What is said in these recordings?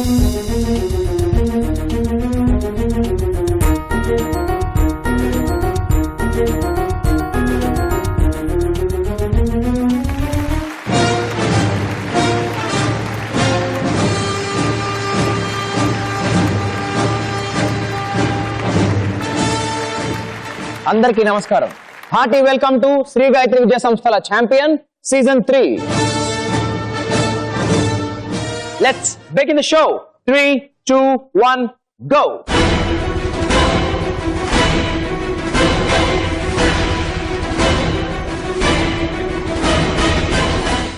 అందరికీ నమస్కారం. Hearty welcome to Sri Gayatri Vidya సంస్థల champion season 3. Let's begin the show. 3, 2, 1 go.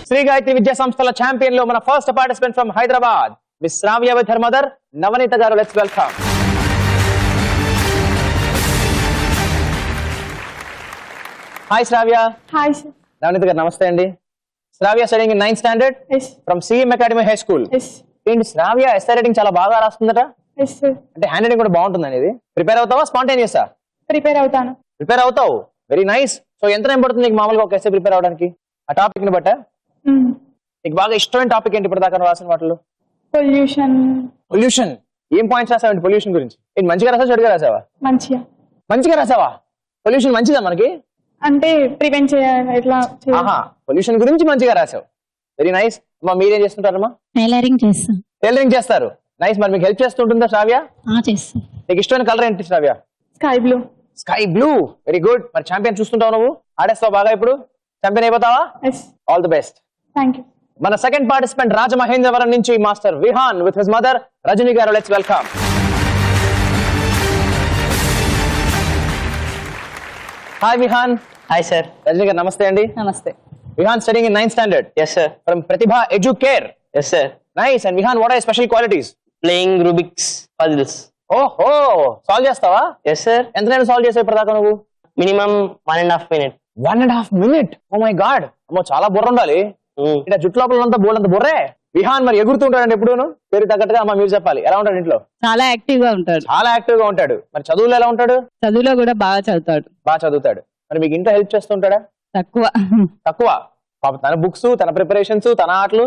Sri Gayatri Vidya సంస్థల ఛాంపియన్ లో మన first participant from Hyderabad, miss Shravya with her mother Navaneetha garu. Let's welcome. Hi Shravya. Hi sir. Navaneetha garu నమస్తే అండి. Shravya studying in 9th standard from CM academy high school. ఏంటి Shravya essay writing చాలా బాగా రాస్తుందట. అంటే hand writing కూడా బాగుంటుంది అనేది. ప్రిపేర్ అవుతావా స్పాంటేనియస్? ప్రిపేర్ అవుతాను. ప్రిపేర్ అవుతావు, వెరీ నైస్. సో ఎంత టైం పడుతుంది నీకు మామూలుగా ఒక ఎస్ఐ ప్రిపేర్ అవడానికి? ఆ టాపిక్ ని బట్ట నీకు బాగా ఇష్టమైన టాపిక్ ఏంటి ఇప్పుడు దాకా రాసిన వాటిలో? పొల్యూషన్. పొల్యూషన్ ఏం పాయింట్స్ రాసావండి పొల్యూషన్ గురించి? ఏంటి మంచిగా రాసావా చెడుగా రాసావా? మంచిగా. మంచిగా రాసావా? పొల్యూషన్ మంచిదా మనకి? అంటే ప్రివెంట్ చేయాలి, ఎట్లా ఆహా, పొల్యూషన్ గురించి మంచిగా రాసావు, వెరీ నైస్. అమ్మా మీరేం చేస్తుంటారమ్మా? టైలరింగ్ చేస్తాం. టైలరింగ్ చేస్తారు, నైస్. మరి మీకు హెల్ప్ చేస్తుంటుందా శ్రావ్య? చేస్తాం. నీకు ఇష్టమైన కలర్ ఏంటి Shravya? Sky blue. Sky blue, very good. మరి ఛాంపియన్ చూస్తుంటావు నువ్వు, ఆడేస్తావు బాగా, ఇప్పుడు ఛాంపియన్ అయిపోతావా? All the best. Thank you. మన సెకండ్ పార్టిసిపెంట్ రాజమహేంద్రవరం నుంచి master Vihan with his mother Rajani garu. Let's welcome. Hi Vihan. Hi sir. Rajani garu నమస్తే అండి. నమస్తే. Vihan studying in 9th standard. Yes sir. From Pratibha educare. Yes sir. Nice. And Vihan, what are special qualities? Playing Rubik's puzzles. ఓహో, solve చేస్తావా? Yes sir. ఎంత time solve చేసావు ఇప్పటిదాకా నువ్వు? Minimum 1.5 minute. 1.5 minute. Oh my god, అమ్మో చాలా బుర్ర ఉండాలి. ఇట్లా జుట్టు లోపల అంతా బోల్డంత బుర్రే. విహాన్ మరి ఎగురుతుంటాడండి ఎప్పుడూను? పేరు తగ్గట్టుగా అమ్మ మీరు చెప్పాలి, ఎలా ఉంటాడు ఇంట్లో? చాలా యాక్టివ్ గా ఉంటాడు. చాలా యాక్టివ్ గా ఉంటాడు. మరి చదువులో ఎలా ఉంటాడు? చదువులో కూడా బాగా చదువుతాడు. బాగా చదువుతాడు. మరి మీకు ఇంట్లో హెల్ప్ చేస్తుంటాడా? తక్కువ. తక్కువ. పాప తన బుక్స్, తన ప్రిపరేషన్స్, తన ఆటలు.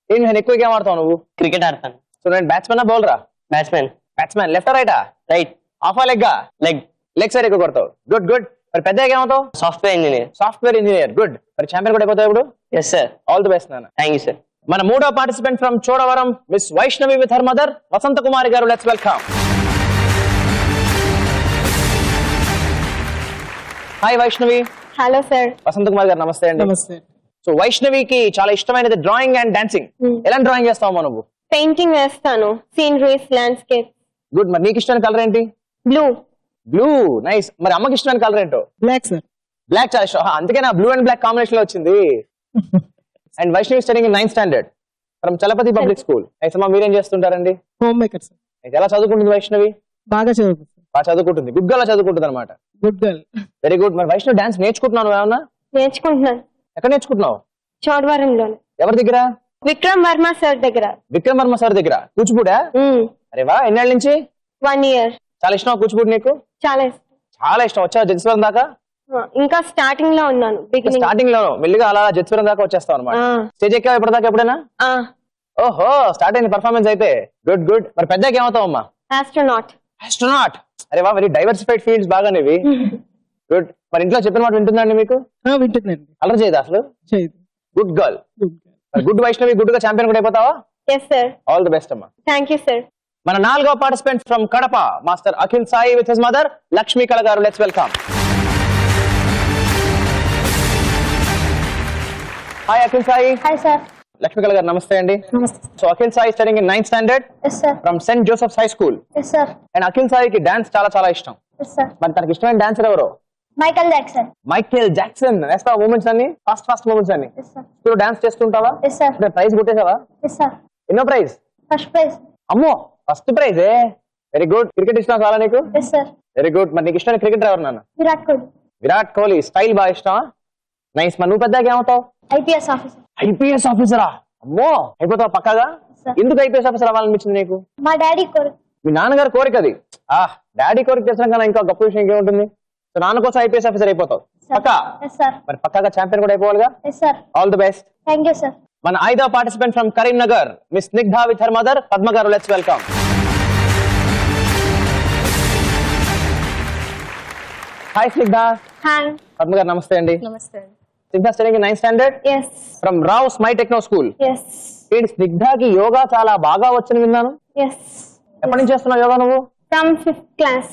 ఏం ఎక్కువ గేమ్ ఆడతావు నువ్వు? క్రికెట్ ఆడతాను. సో నేను బ్యాట్స్మెన్ బౌలరా? బ్యాట్స్మెన్. బ్యాట్స్మెన్ లెఫ్ట్ రైటా? రైట్. ఆఫా లెగ్గా? లెగ్. లెగ్ సైడ్ ఎక్కువ కొడతావు. Good good. మరి పెద్దగా ఏమవుతావు? Software engineer. Software engineer, good. మరి ఛాంపియన్ కూడా అయిపోతావు ఇప్పుడు? Yes sir. All the best నాన్న. Thank you sir. మన మూడో participant from Chodavaram, miss Vaishnavi with her mother Vasantha Kumari garu. Let's welcome. Hi Vaishnavi. Hello sir. Vasantha Kumari garu నమస్తే అండి. నమస్తే. సో వైష్ణవికి చాలా ఇష్టమైనది డ్రాయింగ్ అండ్ డాన్సింగ్. ఎలాంటి డ్రాయింగ్ చేస్తావమ్మా నువ్వు? పెయింటింగ్ వేస్తాను, సీనరీస్, ల్యాండ్స్కేప్. గుడ్. మరి నీకు ఇష్టమైన కలర్ ఏంటి? బ్లూ. Blue, nice. మరి అమ్మకి ఇష్టమైన కలర్ ఏంటో? Black sir. బ్లాక్ చాలా ఇష్టం. అందుకే నా బ్లూ అండ్ బ్లాక్ కాంబినేషన్ లో వచ్చింది. And Vaishnavi studying in 9th standard from Chalapathi public school. అయితే అమ్మా మీరేం చేస్తుంటారండి? Home maker sir. అయితే ఎలా చదువుకుంటుంది వైష్ణవి? బాగా చదువుకుంటాను. బాగా చదువుకుంటుంది, గుడ్ గర్ల్ చదువుకుంటుంది అనమాట. Good girl. Very good. మరి వైష్ణవి డాన్స్ నేర్చుకుంటున్నావు ఏమన్నా? నేర్చుకుంటున్నాను. ఎక్కడ నేర్చుకుంటున్నావు? చోడవరంలోనే. ఎవరి దగ్గర? విక్రమ్ వర్మ సార్ దగ్గర. విక్రమ్ వర్మ సార్ దగ్గర. కూచిపూడా? అరే వా, ఎన్నేళ్ళ నుంచి? 1 year. చాలా ఇష్టం కూచిపూడి నీకు? చాలా ఇష్టం. చాలా ఇష్టం. వచ్చావు జడ్జివరం దాకా? ఇంకా స్టార్టింగ్ లో ఉన్నాను. స్టార్టింగ్ లో మెల్లిగా అలా జడ్జివరం దాకా వచ్చేస్తావు అనమాట. స్టేజ్ ఎక్కావు ఇప్పటిదాకా ఎప్పుడైనా? ఓహో, స్టార్ట్ అయింది పర్ఫార్మెన్స్ అయితే. Good good. మరి పెద్దగా ఏమవుతావు అమ్మా? ఆస్ట్రోనాట్. ఆస్ట్రోనాట్, అరే వా, వెరీ డైవర్సిఫైడ్ ఫీల్డ్స్ బాగా ఇవి. గుడ్. మరి ఇంట్లో చెప్పిన మాట వింటుందండి మీకు? వింటుందండి. అలర్ చేయదు అసలు? చేయదు. Good girl. Good Vaishnavi, good గా ఛాంపియన్ కూడా అయిపోతావా? Yes sir. All the best అమ్మా. Thank you sir. మన నాలుగో participant from Kadapa, master Akhil Sai with his mother Lakshmi Kala garu. Let's welcome. Hi Akhil Sai. Hi sir. Lakshmi Kala garu నమస్తే అండి. నమస్తే. So Akhil Sai studying in 9th standard yes sir. From saint Joseph's high school. Yes sir. And Akhil సాయికి dance చాలా చాలా ఇష్టం. Yes sir. మరి తనకి ఇష్టమైన డాన్సర్ ఎవరు? Michael Jackson. Michael Jackson. వేస్తావా మూమెంట్స్ అన్ని? ఫాస్ట్ మూమెంట్స్ అన్ని? Yes sir. ఇప్పుడు డాన్స్ చేస్తుంటావా? Yes sir. ప్రైజ్ కొట్టేసావా? Yes sir. ఎన్నో ప్రైజ్? First prize. అమ్మో, first prize. Very good. Cricket ఇష్టం చాలా నీకు? Yes sir. Very good. మరి నీకు ఇష్టమైన క్రికెటర్ ఎవరు నాన్న? విరాట్ కోహ్లీ. విరాట్ కోహ్లీ స్టైల్ బాగా ఇష్టమా? నైస్. మరి నువ్వు పెద్దగా ఏమవుతావు? IPS officer. ఐపీఎస్ ఆఫీసరా? అమ్మో, అయిపోతావు పక్కాగా? ఎందుకు ఐపీఎస్ ఆఫీసర్ అవ్వాలనిపించింది నీకు? మా డాడీ కోరిక. మీ నాన్నగారు కోరిక అది. డాడీ కోరిక చేసిన కన్నా ఇంకా గొప్ప విషయం ఇంకేముంటుంది? సో నాన్న కోసం ఐపీఎస్ ఆఫీసర్ అయిపోతావు పక్కా? Yes sir. మరి పక్కాగా ఛాంపియన్ కూడా అయిపోవాలిగా? Yes sir. All the best. Thank you sir. మన 5వ participant from Karimnagar miss Snigdha with her mother Padma garu. Let's welcome. Hi Snigdha. Hi. Padma garu నమస్తే అండి. Namaste. Snigdha studying in 9th standard Yes. From Rao స్మై టెక్నో స్కూల్. Yes. ఏంటి స్నిగ్ధకి యోగా చాలా బాగా వచ్చని విన్నాను. Yes. ఎప్పటి నుంచి చేస్తున్నావు యోగా నువ్వు? From 5th class.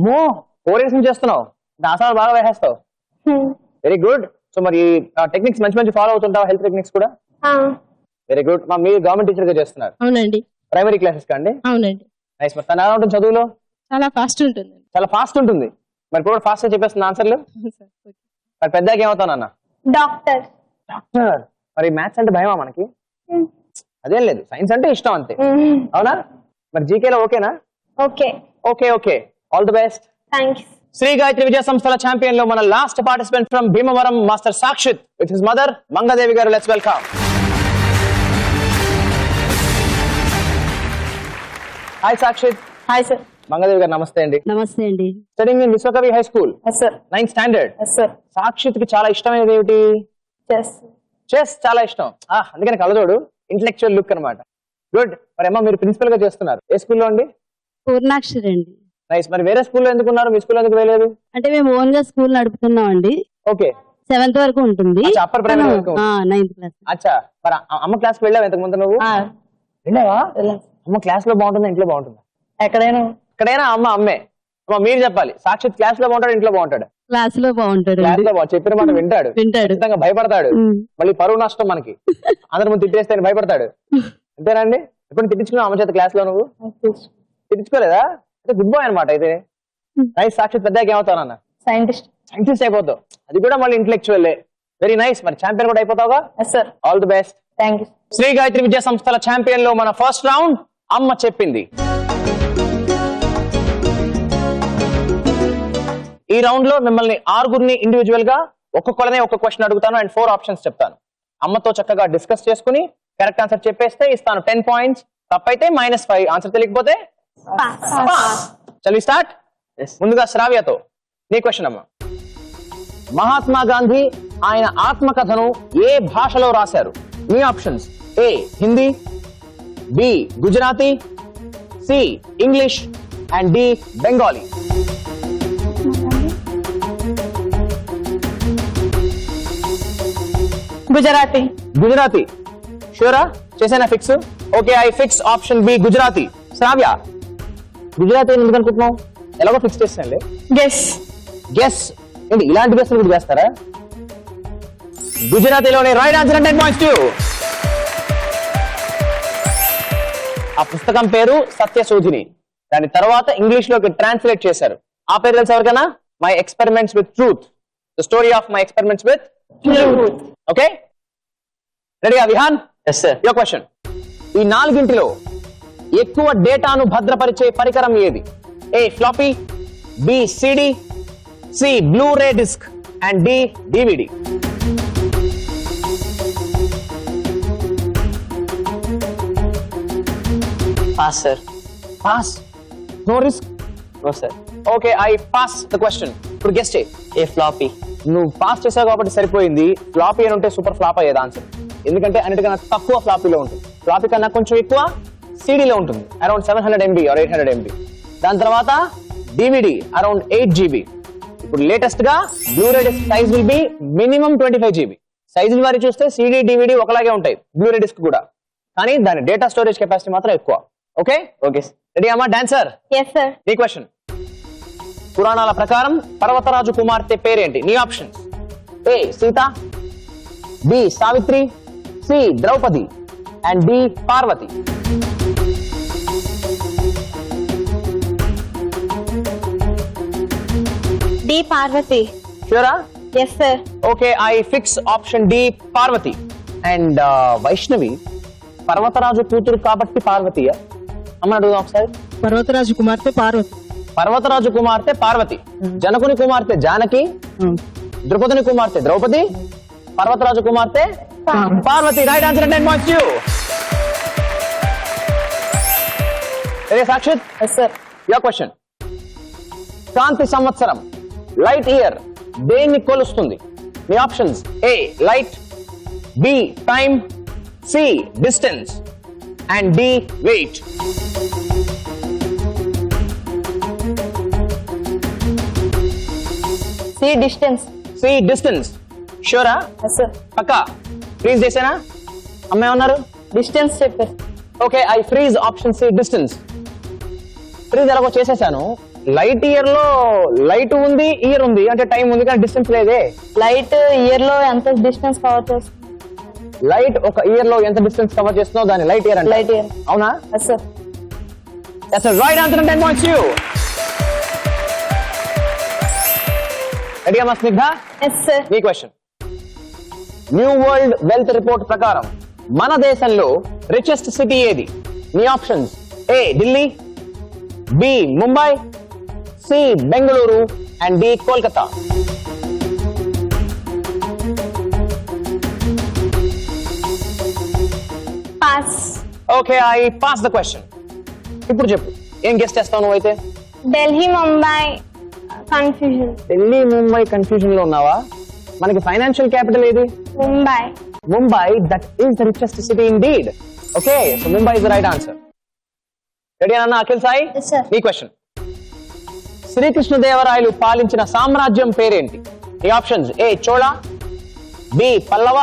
4 years నుంచి చేస్తున్నావు. ఆసనాలు బాగా వేసేస్తావు. Very good. సో మరి టెక్నిక్స్ మంచి మంచి ఫాలో అవుతుంటావు, హెల్త్ టెక్నిక్స్ కూడా? Very good. మీరు గవర్నమెంట్ టీచర్ గా చేస్తున్నారు? అవునండి. ప్రైమరీ క్లాసెస్ కండి? అవునండి. నైస్. మరి తను ఎలా ఉంటుంది చదువులో? చాలా ఫాస్ట్ ఉంటుంది. చాలా ఫాస్ట్ ఉంటుంది. మరి కూడా ఫాస్ట్ గా చెప్పేస్తున్న ఆన్సర్లు. మరి పెద్దగా ఏమవుతానన్నా? Doctor. డాక్టర్. మరి మ్యాథ్స్ అంటే భయమా మనకి? అదేం లేదు, సైన్స్ అంటే ఇష్టం అంతే, అవునా? మరి జీకేలో ఓకేనా? Okay. Okay okay. All the best. Thanks. Shri Gayatri Vidya సంస్థల ఛాంపియన్ లో మన last participant from Bhimavaram master Sakshith with his mother Mangadevi garu. Let's welcome. Hi Sakshith. Hi, sir. Mangadevi garu నమస్తే అండి. నమస్తే అండి. Studying in Vishwakavi high school, Yes, sir. 9th standard. Yes, sir. Sakshith కి చాలా ఇష్టమైనది ఏమిటి? Yes. చెస్ చాలా ఇష్టం. అందుకని కలజోడు, ఇంటలెక్చువల్ లుక్ అన్నమాట. గుడ్. మరి అమ్మ మీరు ప్రిన్సిపల్ గా చేస్తున్నారు, ఏ స్కూల్లో అండి? పూర్ణాక్షరి అండి. నైస్. మరి వేరే స్కూల్లో ఎందుకున్నారు, మీ స్కూల్లో ఎందుకు వేయలేదు? అంటే మేము ఓన్ గా స్కూల్ నడుపుతున్నాం అండి. ఓకే. 7th వరకు ఉంటుంది. అప్పర్ ప్రైమరీ వరకు ఉంటుంది. 9th class. అచ్చా. మరి అమ్మ క్లాస్ కి వెళ్ళావు ఇంతకు ముందు నువ్వు? వెళ్ళావా? అమ్మ క్లాస్ లో బాగుంటుందా ఇంట్లో బాగుంటుందా? ఎక్కడైనా అమ్మ అమ్మే. అమ్మ మీరు చెప్పాలి, సాక్షిత్ క్లాస్ లో బాగుంటాడు ఇంట్లో బాగుంటాడు? క్లాస్ లో బాగుంటాడు. క్లాస్ లో చెప్పిన మాట వింటాడు, ఖచ్చితంగా భయపడతాడు. మళ్ళీ పరువు నష్టం మనకి, అందరి ముందు తిట్టేస్తే భయపడతాడు. అంతేనండి? ఎప్పుడు తిట్టించుకున్నావు అమ్మ చేత క్లాస్ లో నువ్వు? తిట్టించుకోలేదా? అయితే గుడ్ బాయ్ అనమాట. అయితే నైస్. సాక్షిత్ పెద్దగా ఏమవుతానన్న? సైంటిస్ట్ అయిపోతావు. అది కూడా మళ్ళీ ఇంటలెక్చువల్. Very nice. మరి ఛాంపియన్ కూడా అయిపోతావుగా? All the best. Thank you. Shri Gayatri Vidya సంస్థల ఛాంపియన్ లో మన ఫస్ట్ రౌండ్ అమ్మ చెప్పింది. ఈ రౌండ్ లో మిమ్మల్ని 6 ఇండివిజువల్ గా ఒక్కొక్కరినే ఒక్క క్వశ్చన్ అడుగుతాను అండ్ 4 ఆప్షన్స్ చెప్తాను. అమ్మతో చక్కగా డిస్కస్ చేసుకుని కరెక్ట్ ఆన్సర్ చెప్పేస్తే ఇస్తాను 10 పాయింట్స్, తప్పైతే -5, ఆన్సర్ తెలియకపోతే పాస్. చల్ వి స్టార్ట్. ముందుగా శ్రావ్యతో నీ క్వశ్చన్ అమ్మ. మహాత్మా గాంధీ ఆయన ఆత్మకథను ఏ భాషలో రాశారు? మీ options: A Hindi, B Gujarati, C English and D Bengali. Gujarati. షూరా? చేసేనా fix? Okay, I fix option B Gujarati. Shravya, Gujarati ఎందుకు అనుకుంటున్నావు? ఎలాగో ఫిక్స్ చేస్తానులే. గెస్ ఏంటి, ఇలాంటి గెస్ కూడా చేస్తారా? గుజరాతీలోనే రైట్ ఆన్సర్. 10 points to. ఆ పుస్తకం పేరు సత్యశోధిని. దాని తర్వాత ఇంగ్లీష్ లోకి ట్రాన్స్లేట్ చేశారు. ఆ పేరు తెలుసు ఎవరికైనా? My experiments with truth, the story of my experiments with truth. Okay, రెడీయా Vihaan? Yes, sir. Your question. ఈ 4 ఎక్కువ డేటాను భద్రపరిచే పరికరం ఏది? A floppy, B CD, C Blu-ray disc and D DVD. Pass, sir. Pass. No risk? No, sir. Okay, I pass the question. ఇప్పుడు guess చేయి. A floppy. నువ్వు పాస్ చేసావు కాబట్టి సరిపోయింది. ఫ్లాపీ అని ఉంటే సూపర్ ఫ్లాప్ అయ్యేది ఆన్సర్. ఎందుకంటే అన్నిటికన్నా తక్కువ ఫ్లాపీలో ఉంటుంది. ఫ్లాపీ కన్నా కొంచెం ఎక్కువ సిడీలో ఉంటుంది, అరౌండ్ 700 MB ఆర్ 800 MB. దాని తర్వాత డివిడి అరౌండ్ 8 GB. ఇప్పుడు లేటెస్ట్ గా Blu ray disc size will be minimum 25 GB. సైజుల వారి చూస్తే సిడి డివిడి ఒకలాగే ఉంటాయి, బ్లూరే డిస్క్ కూడా, కానీ దాని డేటా స్టోరేజ్ కెపాసిటీ మాత్రం ఎక్కువ. ఓకే ఓకే, రెడీ అమ్మా? డాన్సర్. Yes, sir. నీ క్వశ్చన్. పురాణాల ప్రకారం పర్వతరాజు కుమార్తె పేరేంటి? నీ options: A Sita, B Savitri, C Draupadi and D Parvati. D. Parvati. షూరా? Yes, sir. Okay, I fix option D Parvati. And Vaishnavi, పర్వతరాజు కూతురు కాబట్టి పార్వతియా? అమ్మ అడుగుదాం ఒకసారి. పర్వతరాజు కుమార్తె పార్వతి. పర్వతరాజు కుమార్తె పార్వతి, జనకుని కుమార్తె జానకి, ద్రౌపదిని కుమార్తె ద్రౌపది, పర్వతరాజు కుమార్తె Parvati. Right answer. 10 points to you. Sakshith, your question. కాంతి సంవత్సరం, లైట్ ఇయర్, దేన్ని కొలుస్తుంది? మీ options: A light, B time, C distance and D weight. C distance. C distance. షూరా? Yes sir. పక్క ఫ్రీజ్ చేసేనా? అమ్మాయి ఉన్నారు? డిస్టెన్స్ చెప్పారు. Okay, I freeze option C distance. Freeze ఎలాగో చేసేసాను. లైట్ ఇయర్ లో లైట్ ఉంది, ఇయర్ ఉంది, అంటే టైం ఉంది కానీ డిస్టెన్స్ లేదే. లైట్ ఇయర్ లో ఎంత డిస్టెన్స్ కవర్ చేస్తుంది? లైట్ ఒక ఇయర్ లో ఎంత డిస్టెన్స్ కవర్ చేస్తుందో దాని లైట్ ఇయర్ అంటే. Light year. అవునా? Yes sir. That's a right answer and 10 points to you. Ready amma Snigdha? Yes sir. మీ question. New world wealth report ప్రకారం మన దేశంలో రిచెస్ట్ సిటీ ఏది? మీ options: A Delhi, B Mumbai, C Bengaluru and D Kolkata. Pass. Okay, I pass the question. ఇప్పుడు చెప్పు, ఏం guess చేస్తావు నువ్వైతే? ఢిల్లీ ముంబై కన్ఫ్యూజన్. ఢిల్లీ ముంబై కన్ఫ్యూజన్ లో ఉన్నావా? మనకి ఫైనాన్షియల్ క్యాపిటల్ ఏది? Mumbai. Mumbai, that is the richest city indeed. Okay, so Mumbai is the right answer. Ready Anna Akhil Sai? Yes sir. Ee question. Sri Krishna Devarayulu పాలించిన సామ్రాజ్యం పేరేంటి? ఈ options: A Chola, B Pallava,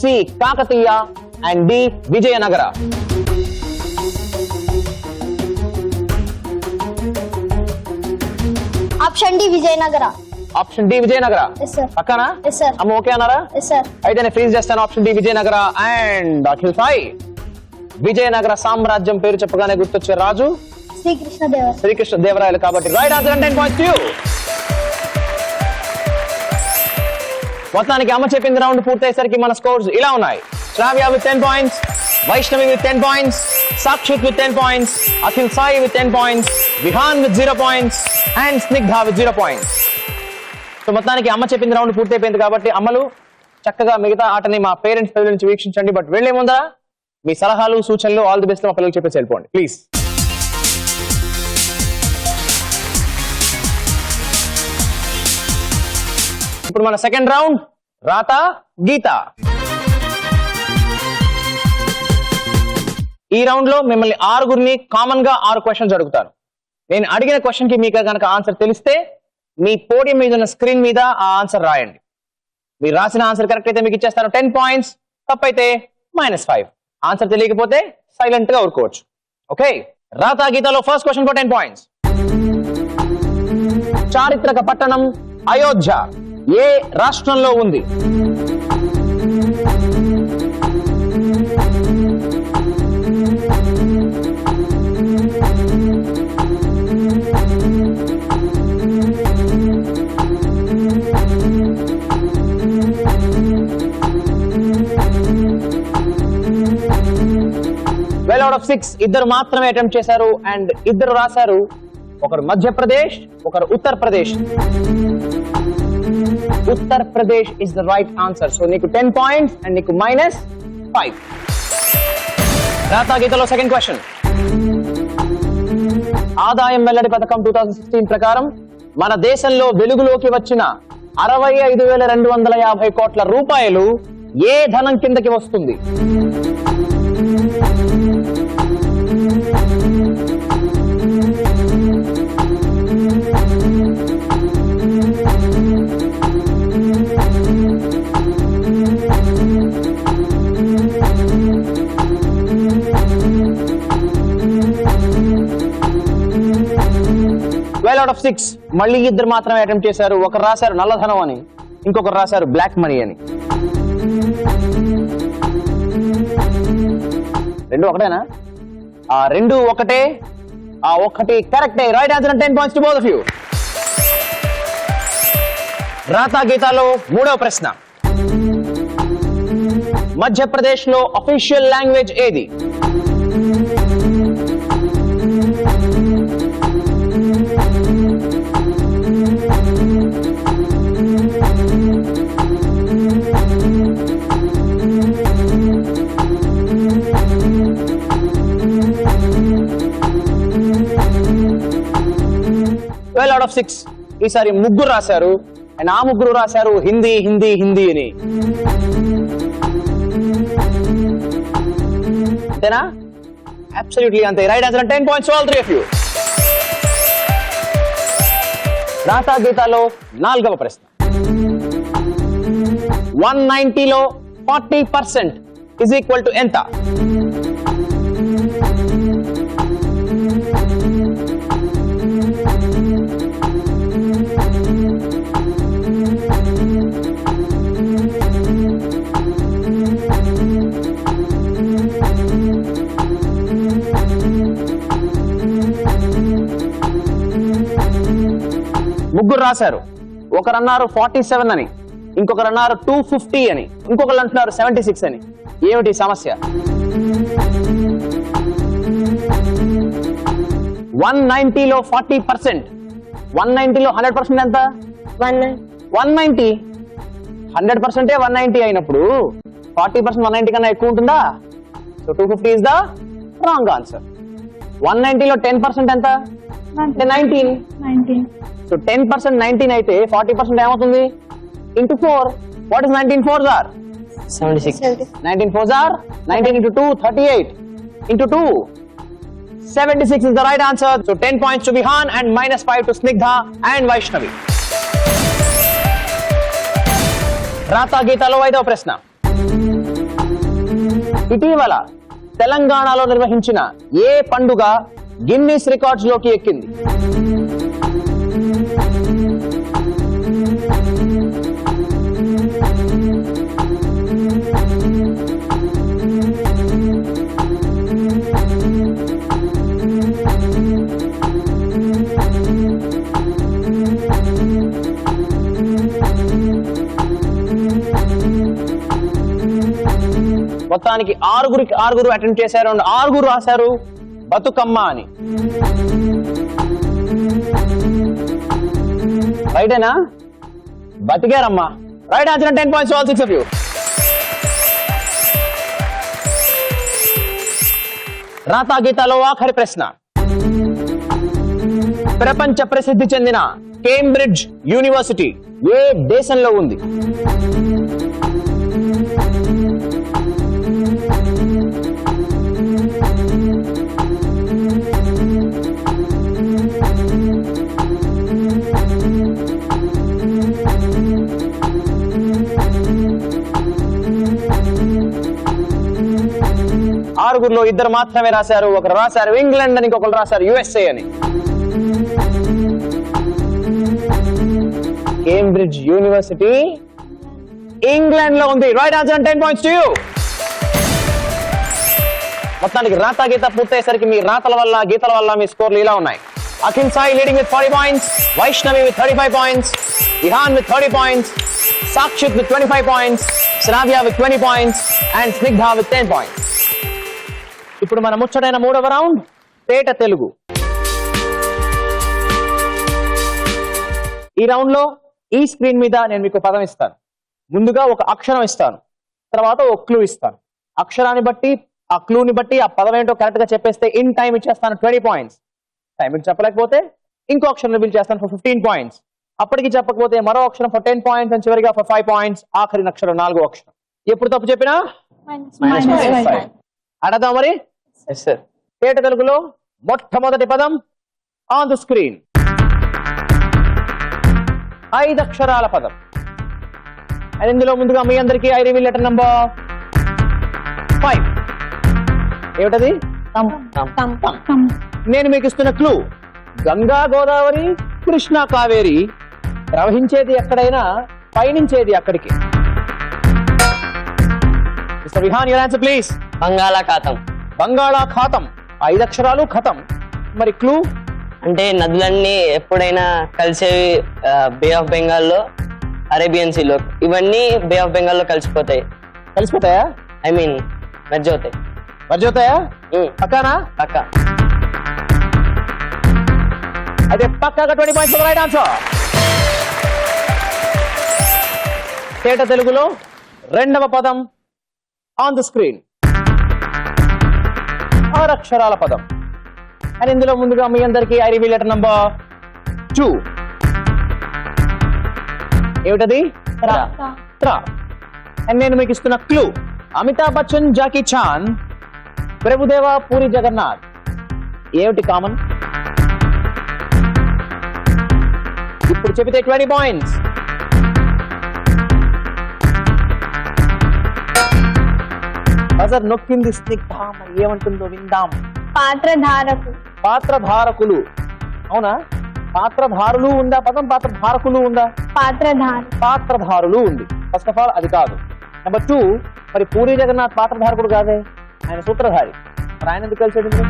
C Kakatiya and D Vijayanagara. Option D Vijayanagara. Option D Vijayanagara. Yes sir. పక్కనా? Yes sir. అమ్మ okay అన్నారా? Yes sir. అయితే నేను freeze చేస్తాను option D Vijayanagara. And Akhil Sai, Vijayanagara సామ్రాజ్యం పేరు చెప్పగానే గుర్తొచ్చే రాజు శ్రీకృష్ణదేవరాయలు. శ్రీకృష్ణ దేవరాయలు కాబట్టి right answer and 10 points to you. మొత్తానికి అమ్మ చెప్పింది రౌండ్ పూర్తయ్యేసరికి మన స్కోర్స్ ఇలా ఉన్నాయి: Shravya with 10 points, Vaishnavi with 10 points, Sakshith with 10 points, Akhil Sai with 10 points, Vihaan with 0 points and Snigdha with 0 points. So మొత్తానికి అమ్మ చెప్పింది రౌండ్ పూర్తయిపోయింది కాబట్టి అమ్మలు చక్కగా మిగతా ఆటని మా పేరెంట్స్ పిల్లల నుంచి వీక్షించండి. బట్ వెళ్లే ముందర మీ సలహాలు సూచనలు ఆల్ ది బెస్ట్ మా పిల్లలకు చెప్పేసి వెళ్ళిపోండి ప్లీజ్. ఇప్పుడు మన సెకండ్ రౌండ్ రాత గీత. ఈ రౌండ్ లో మిమ్మల్ని ఆరుగురిని కామన్ గా 6 క్వశ్చన్స్ అడుగుతాను. నేను అడిగిన క్వశ్చన్ కి మీకు కనుక ఆన్సర్ తెలిస్తే మీ పోడియం మీద ఉన్న స్క్రీన్ మీద ఆ ఆన్సర్ రాయండి. మీరు రాసిన ఆన్సర్ కరెక్ట్ అయితే మీకు ఇచ్చేస్తాను 10 points, తప్పైతే -5. ఆన్సర్ తెలియకపోతే సైలెంట్ గా ఊరుకోవచ్చు. ఓకే, రాత గీతలో ఫస్ట్ క్వశ్చన్ ఫర్ 10 points. చారిత్రక పట్టణం అయోధ్య ఏ రాష్ట్రంలో ఉంది? Out of 6 ఇద్దరు మాత్రమే అటెంప్ట్ చేశారు అండ్ ఇద్దరు రాశారు. ఒకరు మధ్యప్రదేశ్, ఒకరు Uttar Pradesh. Uttar Pradesh is the right answer. So నీకు 10 points అండ్ నీకు -5. రాత గీతలో సెకండ్ క్వశ్చన్. ఆదాయం వెల్లడి పథకం 2016 ప్రకారం మన దేశంలో వెలుగులోకి వచ్చిన 65,250 కోట్ల రూపాయలు ఏ ధనం కిందకి వస్తుంది? Out of 6 మళ్ళీ ఇద్దరు మాత్రమే అటెంప్ట్ చేశారు. ఒకరు రాశారు నల్లధనం అని, ఇంకొకరు రాశారు బ్లాక్ మనీ అని. రెండు ఒకటేనా? ఆ రెండు ఒకటే, ఆ ఒకటి కరెక్టే. Right answer and 10 points to both of you. రాత గీతాలో మూడవ ప్రశ్న. మధ్యప్రదేశ్ లో అఫీషియల్ లాంగ్వేజ్ ఏది? Out of 6 ఈసారి ముగ్గురు రాశారు అండ్ ఆ ముగ్గురు రాశారు హిందీ హిందీ హిందీ అని. అంతేనా? అబ్సల్యూట్లీ అంతే. Right answer. 10 points to all three of you. రాతా గీతాలో 4వ ప్రశ్న. 190లో 40% is equal to ఎంత? ముగ్గురు రాశారు. ఒకరు అన్నారు 47 అని, ఇంకొకరు అన్నారు 250 అని, ఇంకొకరు అంటున్నారు 76 అని. ఏమిటి సమస్య? 190లో 40%, 190లో 100% ఎంత? 190. 100% 190 అయినప్పుడు 40% 190 కన్నా ఎక్కువ ఉంటుందా? So 250 is the wrong answer. 190లో 10% ఎంత? 19. సో 10% 19 అయితే 40% ఏమవుతుంది? Into 4. What is 19 4s are? 76. 19 4s are 19 into 2 38 into 2 76 is the right answer. So 10 points to Vihan and -5 to Snigdha and Vaishnavi. రాతా గీతాలో 5వ ప్రశ్న. ఇటీవల తెలంగాణలో నిర్వహించిన ఏ పండుగ గిన్నిస్ రికార్డ్స్ లోకి ఎక్కింది? మొత్తానికి ఆరుగురు అటెంప్ట్ చేశారు. ఆరుగురు రాశారు బతుకమ్మ అని. రైటేనా? బతికారమ్మా. Right answer. 10 points to all 6 of you. రాతా గీతాలో ఆఖరి ప్రశ్న. ప్రపంచ ప్రసిద్ధి చెందిన కేంబ్రిడ్జ్ యూనివర్సిటీ ఏ దేశంలో ఉంది? ఆరుగురులో 2 మాత్రమే రాశారు. ఒకరు రాశారు ఇంగ్లాండ్ అని, ఇంకొకరు రాశారు USA అని. కేంబ్రిడ్జ్ యూనివర్సిటీ ఇంగ్లాండ్ లో ఉంది. Right answer. 10 points to you. మొత్తానికి రాతా గీత పూర్తయ్యేసరికి మీ రాతల వల్ల గీతల వల్ల మీ స్కోర్లు ఇలా ఉన్నాయి. Akhil Sai leading with 40 points, Vaishnavi with 35 points, Vihaan with 30 points, Sakshith with 25 points, Shravya with 20 points and Snigdha with 10 points. ఇప్పుడు మన ముచ్చటైన 3వ రౌండ్ తేట తెలుగు. ఈ రౌండ్ లో ఈ స్క్రీన్ మీద నేను మీకు పదం ఇస్తాను. ముందుగా ఒక అక్షరం ఇస్తాను, తర్వాత ఒక క్లూ ఇస్తాను. అక్షరాన్ని బట్టి, ఆ క్లూని బట్టి ఆ పదం ఏంటో కరెక్ట్ గా చెప్పేస్తే ఇన్ టైం ఇచ్చేస్తాను 20 points. టైం ఇట్ చెప్పలేకపోతే ఇంకో అక్షరం రివీల్ చేస్తాను ఫర్ 15 points. అప్పటికి చెప్పకపోతే మరో అక్షరం ఫర్ 10 points and చివరిగా ఫర్ 5 points. ఆఖరి అక్షరం 4వ అక్షరం. ఎప్పుడు తప్పు చెప్పినా -5. అడదాం మరి. Yes sir. తేట తెలుగులో మొట్టమొదటి పదం ఆన్ ద స్క్రీన్. 5 అక్షరాల పదం. అండ్ ఇందులో ముందుగా మీ అందరికీ ఐ రివీల్ లెటర్ నంబర్ 5. ఏమిటది? నేను మీకు ఇస్తున్న క్లూ గంగా గోదావరి కృష్ణా కావేరి ప్రవహించేది ఎక్కడైనా పయనించేది అక్కడికి. Mister Vihaan your answer please. Bangalakhatam. Bangalakhatam. 5 అక్షరాలు ఖతం. మరి క్లూ అంటే నదులన్నీ ఎప్పుడైనా కలిసేవి బే ఆఫ్ బెంగాల్లో, అరేబియన్ సీలో, ఇవన్నీ బే ఆఫ్ బెంగాల్లో కలిసిపోతాయా? ఐ మీన్ మెర్జ్ అవుతాయా? పక్కానా? పక్కా. అయితే పక్కాగా 20 points ఫర్ రైట్ ఆన్సర్. తేట తెలుగులో 2వ పదం ఆన్ ద స్క్రీన్. 6 అక్షరాల పదం. అండ్ ఇందులో ముందుగా మీ అందరికీ ఐ రివీల్ లెటర్ నంబర్ 2. ఏమిటది? ట్రా. అండ్ నేను మీకు ఇస్తున్న clue Amitabh Bachchan, Jackie Chan Prabhudeva, Puri Jagannadh ఏమిటి కామన్? ఇప్పుడు చెబితే 20 పాయింట్స్. బజర్ నొక్కింది స్నిగ్ధ, మరి ఏమంటుందో విందాం. పాత్రధారకు. పాత్రధారకులు. అవునా? పాత్రధారులు ఉందా పదం? పాత్రధారకులు ఉందా? పాత్రధార. పాత్రధారులు ఉంది. ఫస్ట్ ఆఫ్ ఆల్ అది కాదు. నెంబర్ 2, మరి పూరి జగన్నాథ్ పాత్రధారకుడు కాదే, ఆయన సూత్రధారి. మరి ఆయన ఎందుకు కలిసాడు ఇందులో?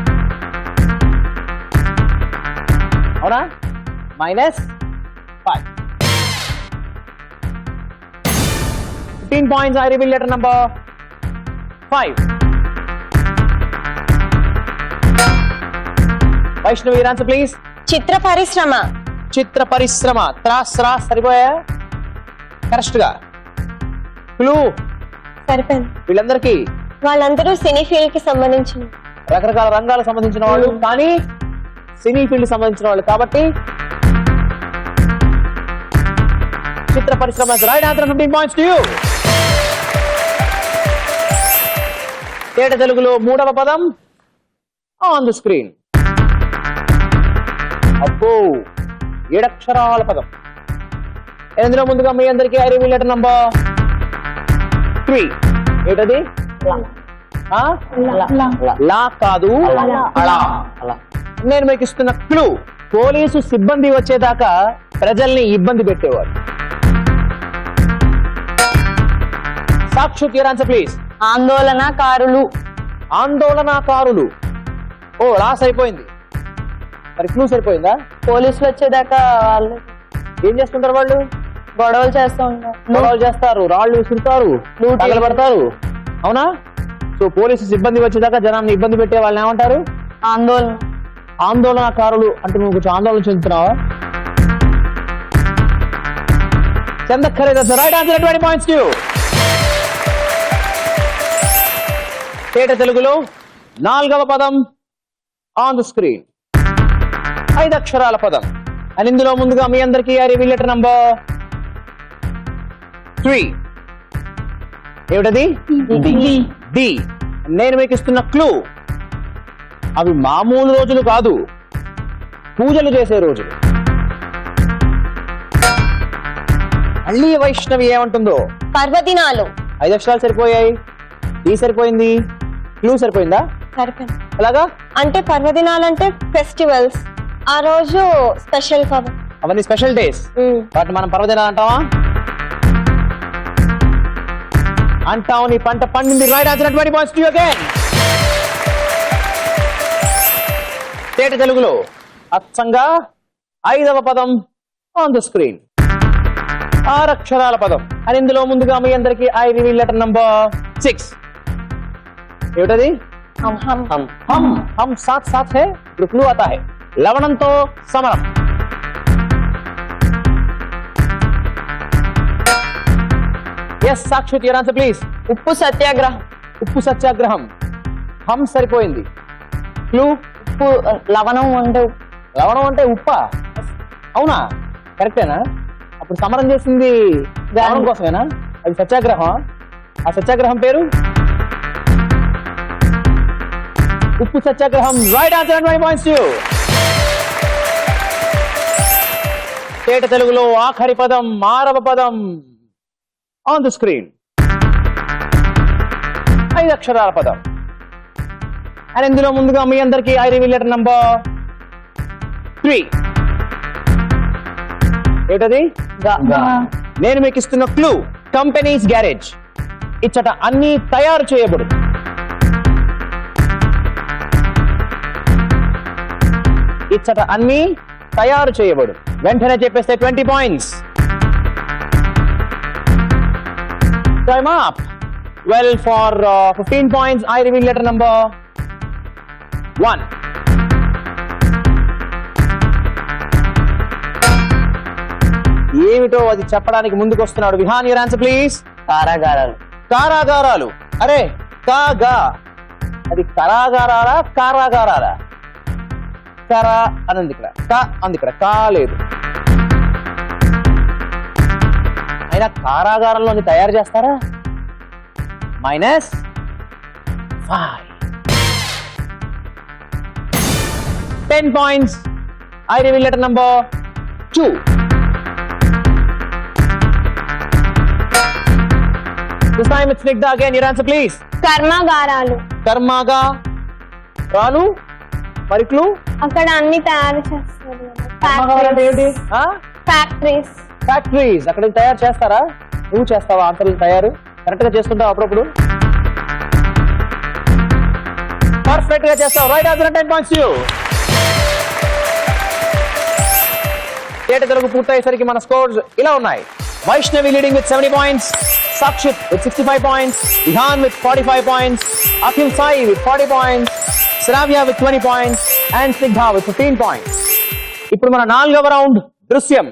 అవునా? -5. 15 points. I reveal letter number 5. Vaishnavi, your answer please. చిత్ర పరిశ్రమ. చిత్ర పరిశ్రమ. త్రాస్రా సరిపోయా? కరెక్ట్ గా. క్లూ సరిపోయింది. వీళ్ళందరికీ వాళ్ళందరూ సినీ ఫీల్డ్ కి సంబంధించిన రకరకాల రంగాలకు సంబంధించిన వాళ్ళు, కానీ సినీ ఫీల్డ్ సంబంధించిన వాళ్ళు కాబట్టి చిత్ర పరిశ్రమ. Right answer. 15 points to you. తేట తెలుగులో 3వ పదం ఆన్ ది స్క్రీన్. అబ్బో, 7 అక్షరాల పదం. ఇందులో ముందుగా మీ అందరికీ ఐ రివీల్ లెటర్ నంబర్ 3. ఏంటది? లా కాదు, అలా. నేను మీకు ఇస్తున్న క్లూ, పోలీసు సిబ్బంది వచ్చేదాకా ప్రజల్ని ఇబ్బంది పెట్టేవారు. సాక్షి, your answer please. ఆందోళనకారులు. ఆందోళనకారులు. ఓ, లాస్ అయిపోయింది. మరి క్లూ సరిపోయిందా? పోలీసులు వచ్చేదాకా వాళ్ళు ఏం చేస్తుంటారు వాళ్ళు? గొడవలు చేస్తూ ఉంటారు. గొడవలు చేస్తారు, రాళ్ళు విసురుతారు, తగలబడతారు. అవునా? సో పోలీసు సిబ్బంది వచ్చేదాకా జనాన్ని ఇబ్బంది పెట్టే వాళ్ళని ఏమంటారు? ఆందోళన. ఆందోళనకారులు అంటే నువ్వు కొంచెం ఆందోళన చెందుతున్నావా? చెందక్కర్లేదు. Right answer. 20 points to you. తేట తెలుగులో 4వ పదం ఆన్ ది స్క్రీన్. 5 అక్షరాల పదం. అండ్ ఇందులో ముందుగా మీ అందరికీ ఐ రివీల్ లెటర్ నంబర్ 3. ఏమిటది? డి. నేను మీకు ఇస్తున్న క్లూ, అవి మామూలు రోజులు కాదు, పూజలు చేసే రోజులు. మళ్ళీ వైష్ణవి ఏమంటుందో? పర్వదినాలు. 5 అక్షరాలు సరిపోయాయి. డి సరిపోయింది. క్లూ సరిపోయిందా? సరిపోయింది. ఎలాగా? అంటే పర్వదినాలు అంటే ఫెస్టివల్స్, ఆ రోజు స్పెషల్ కదా. అవన్నీ స్పెషల్ డేస్. వాటిని మనం పర్వదినాలు అంటావా? అంటావు. నీ పంట పండింది. Right answer. 20 points to you again. తేట తెలుగులో అచ్చంగా 5వ పదం ఆన్ ది స్క్రీన్. 6 అక్షరాల పదం. అని ఇందులో ముందుగా మీ అందరికీ ఐ రివీల్ లెటర్ నంబర్ 6. ఏమిటది? हम साथ साथ है. क्लू आता है. లవణంతో సమరం. Yes Sakshi, your answer please. ఉప్పు సత్యాగ్రహం. ఉప్పు సత్యాగ్రహం. హం సరిపోయింది. క్లూ? ఉప్పు లవణం అంటే లవణం అంటే ఉప్పా? అవునా? కరెక్టేనా? అప్పుడు సమరం చేసింది లవణం కోసమేనా? అది సత్యాగ్రహం. ఆ సత్యాగ్రహం పేరు ఉప్పు సత్యాగ్రహం. Right answer. 20 points to you. తేట తెలుగులో ఆఖరి పదం 6వ పదం ఆన్ ది స్క్రీన్. 5 అక్షరాల పదం. అండ్ ఇందులో ముందుగా మీ అందరికీ ఐ రివీల్ లెటర్ నంబర్ 3. ఏంటది? నేను మీకు ఇస్తున్న క్లూ, కంపెనీస్ గ్యారేజ్. ఇచ్చట అన్ని తయారు చేయబడు. ఇచ్చట అన్ని తయారు చేయబడు. వెంటనే చెప్పేస్తే 20 points. Time up. Well, for 15 points, I reveal letter number 1. ఏమిటో అది చెప్పడానికి ముందుకు వస్తున్నాడు. Vihaan, your answer please. కారాగారాలు. కారాగారాలు. అరే కాగా, అది కరాగారాలా కారాగారాలా? కరా అనంది ఇక్కడ, కా అంది ఇక్కడ, కా లేదు. అయినా కారాగారంలో తయారు చేస్తారా? -5. 10 points. I reveal letter number 2. This time it's Snigdha again. Your answer, please. కర్మాగారాలు. కర్మాగా రాలు మరి క్లూ అక్కడ అన్ని తయారు చేస్తారు. కర్మాగారాలు అంటే ఏంటి? ఫ్యాక్టరీస్. ఫ్యాక్టరీస్. అక్కడ తయారు చేస్తారా? నువ్వు చేస్తావా ఆన్సర్లు తయారు? కరెక్ట్ గా చేస్తుంటావు అప్పుడప్పుడు? పర్ఫెక్ట్ గా చేస్తావు. Right answer 10 points to you. ఏట తెలుగు పూర్తయ్యేసరికి మన స్కోర్స్ ఇలా ఉన్నాయి. Vaishnavi leading with 70 points, Sakshit with 65 points, Ihan with 45 points, Akhil Sai with 40 points, Shravya with 20 points and Snigdha with 15 points. ఇప్పుడు మన 4వ రౌండ్ దృశ్యం.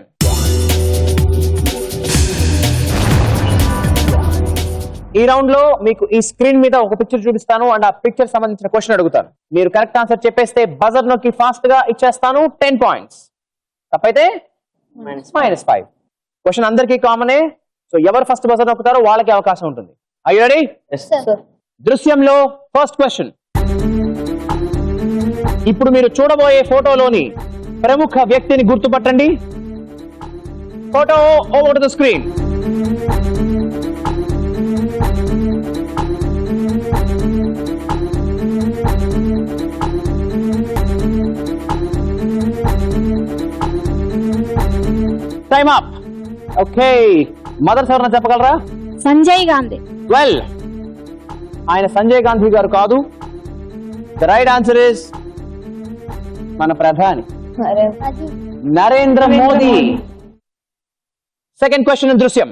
ఈ రౌండ్ లో మీకు ఈ స్క్రీన్ మీద ఒక పిక్చర్ చూపిస్తాను అండ్ ఆ పిక్చర్ సంబంధించిన క్వశ్చన్ అడుగుతాను. మీరు కరెక్ట్ ఆన్సర్ చెప్పేస్తే బజర్ నొక్కి ఫాస్ట్ గా ఇచ్చేస్తాను 10 points. తప్పైతే -5. క్వశ్చన్ అందరికీ కామనే. సో ఎవరు ఫస్ట్ బజర్ నొక్కుతారో వాళ్ళకి అవకాశం ఉంటుంది. Are you ready? Yes, sir. దృశ్యంలో ఫస్ట్ క్వశ్చన్. ఇప్పుడు మీరు చూడబోయే ఫోటోలోని ప్రముఖ వ్యక్తిని గుర్తుపట్టండి. Photo over to the screen. Time up. Okay, mothers ఎవరన్నా చెప్పగలరా? సంజయ్ గాంధీ. వెల్, ఆయన సంజయ్ గాంధీ గారు కాదు. ద రైట్ ఆన్సర్ ఇస్ మన ప్రధాని నరేంద్ర మోదీ. సెకండ్ క్వశ్చన్ దృశ్యం.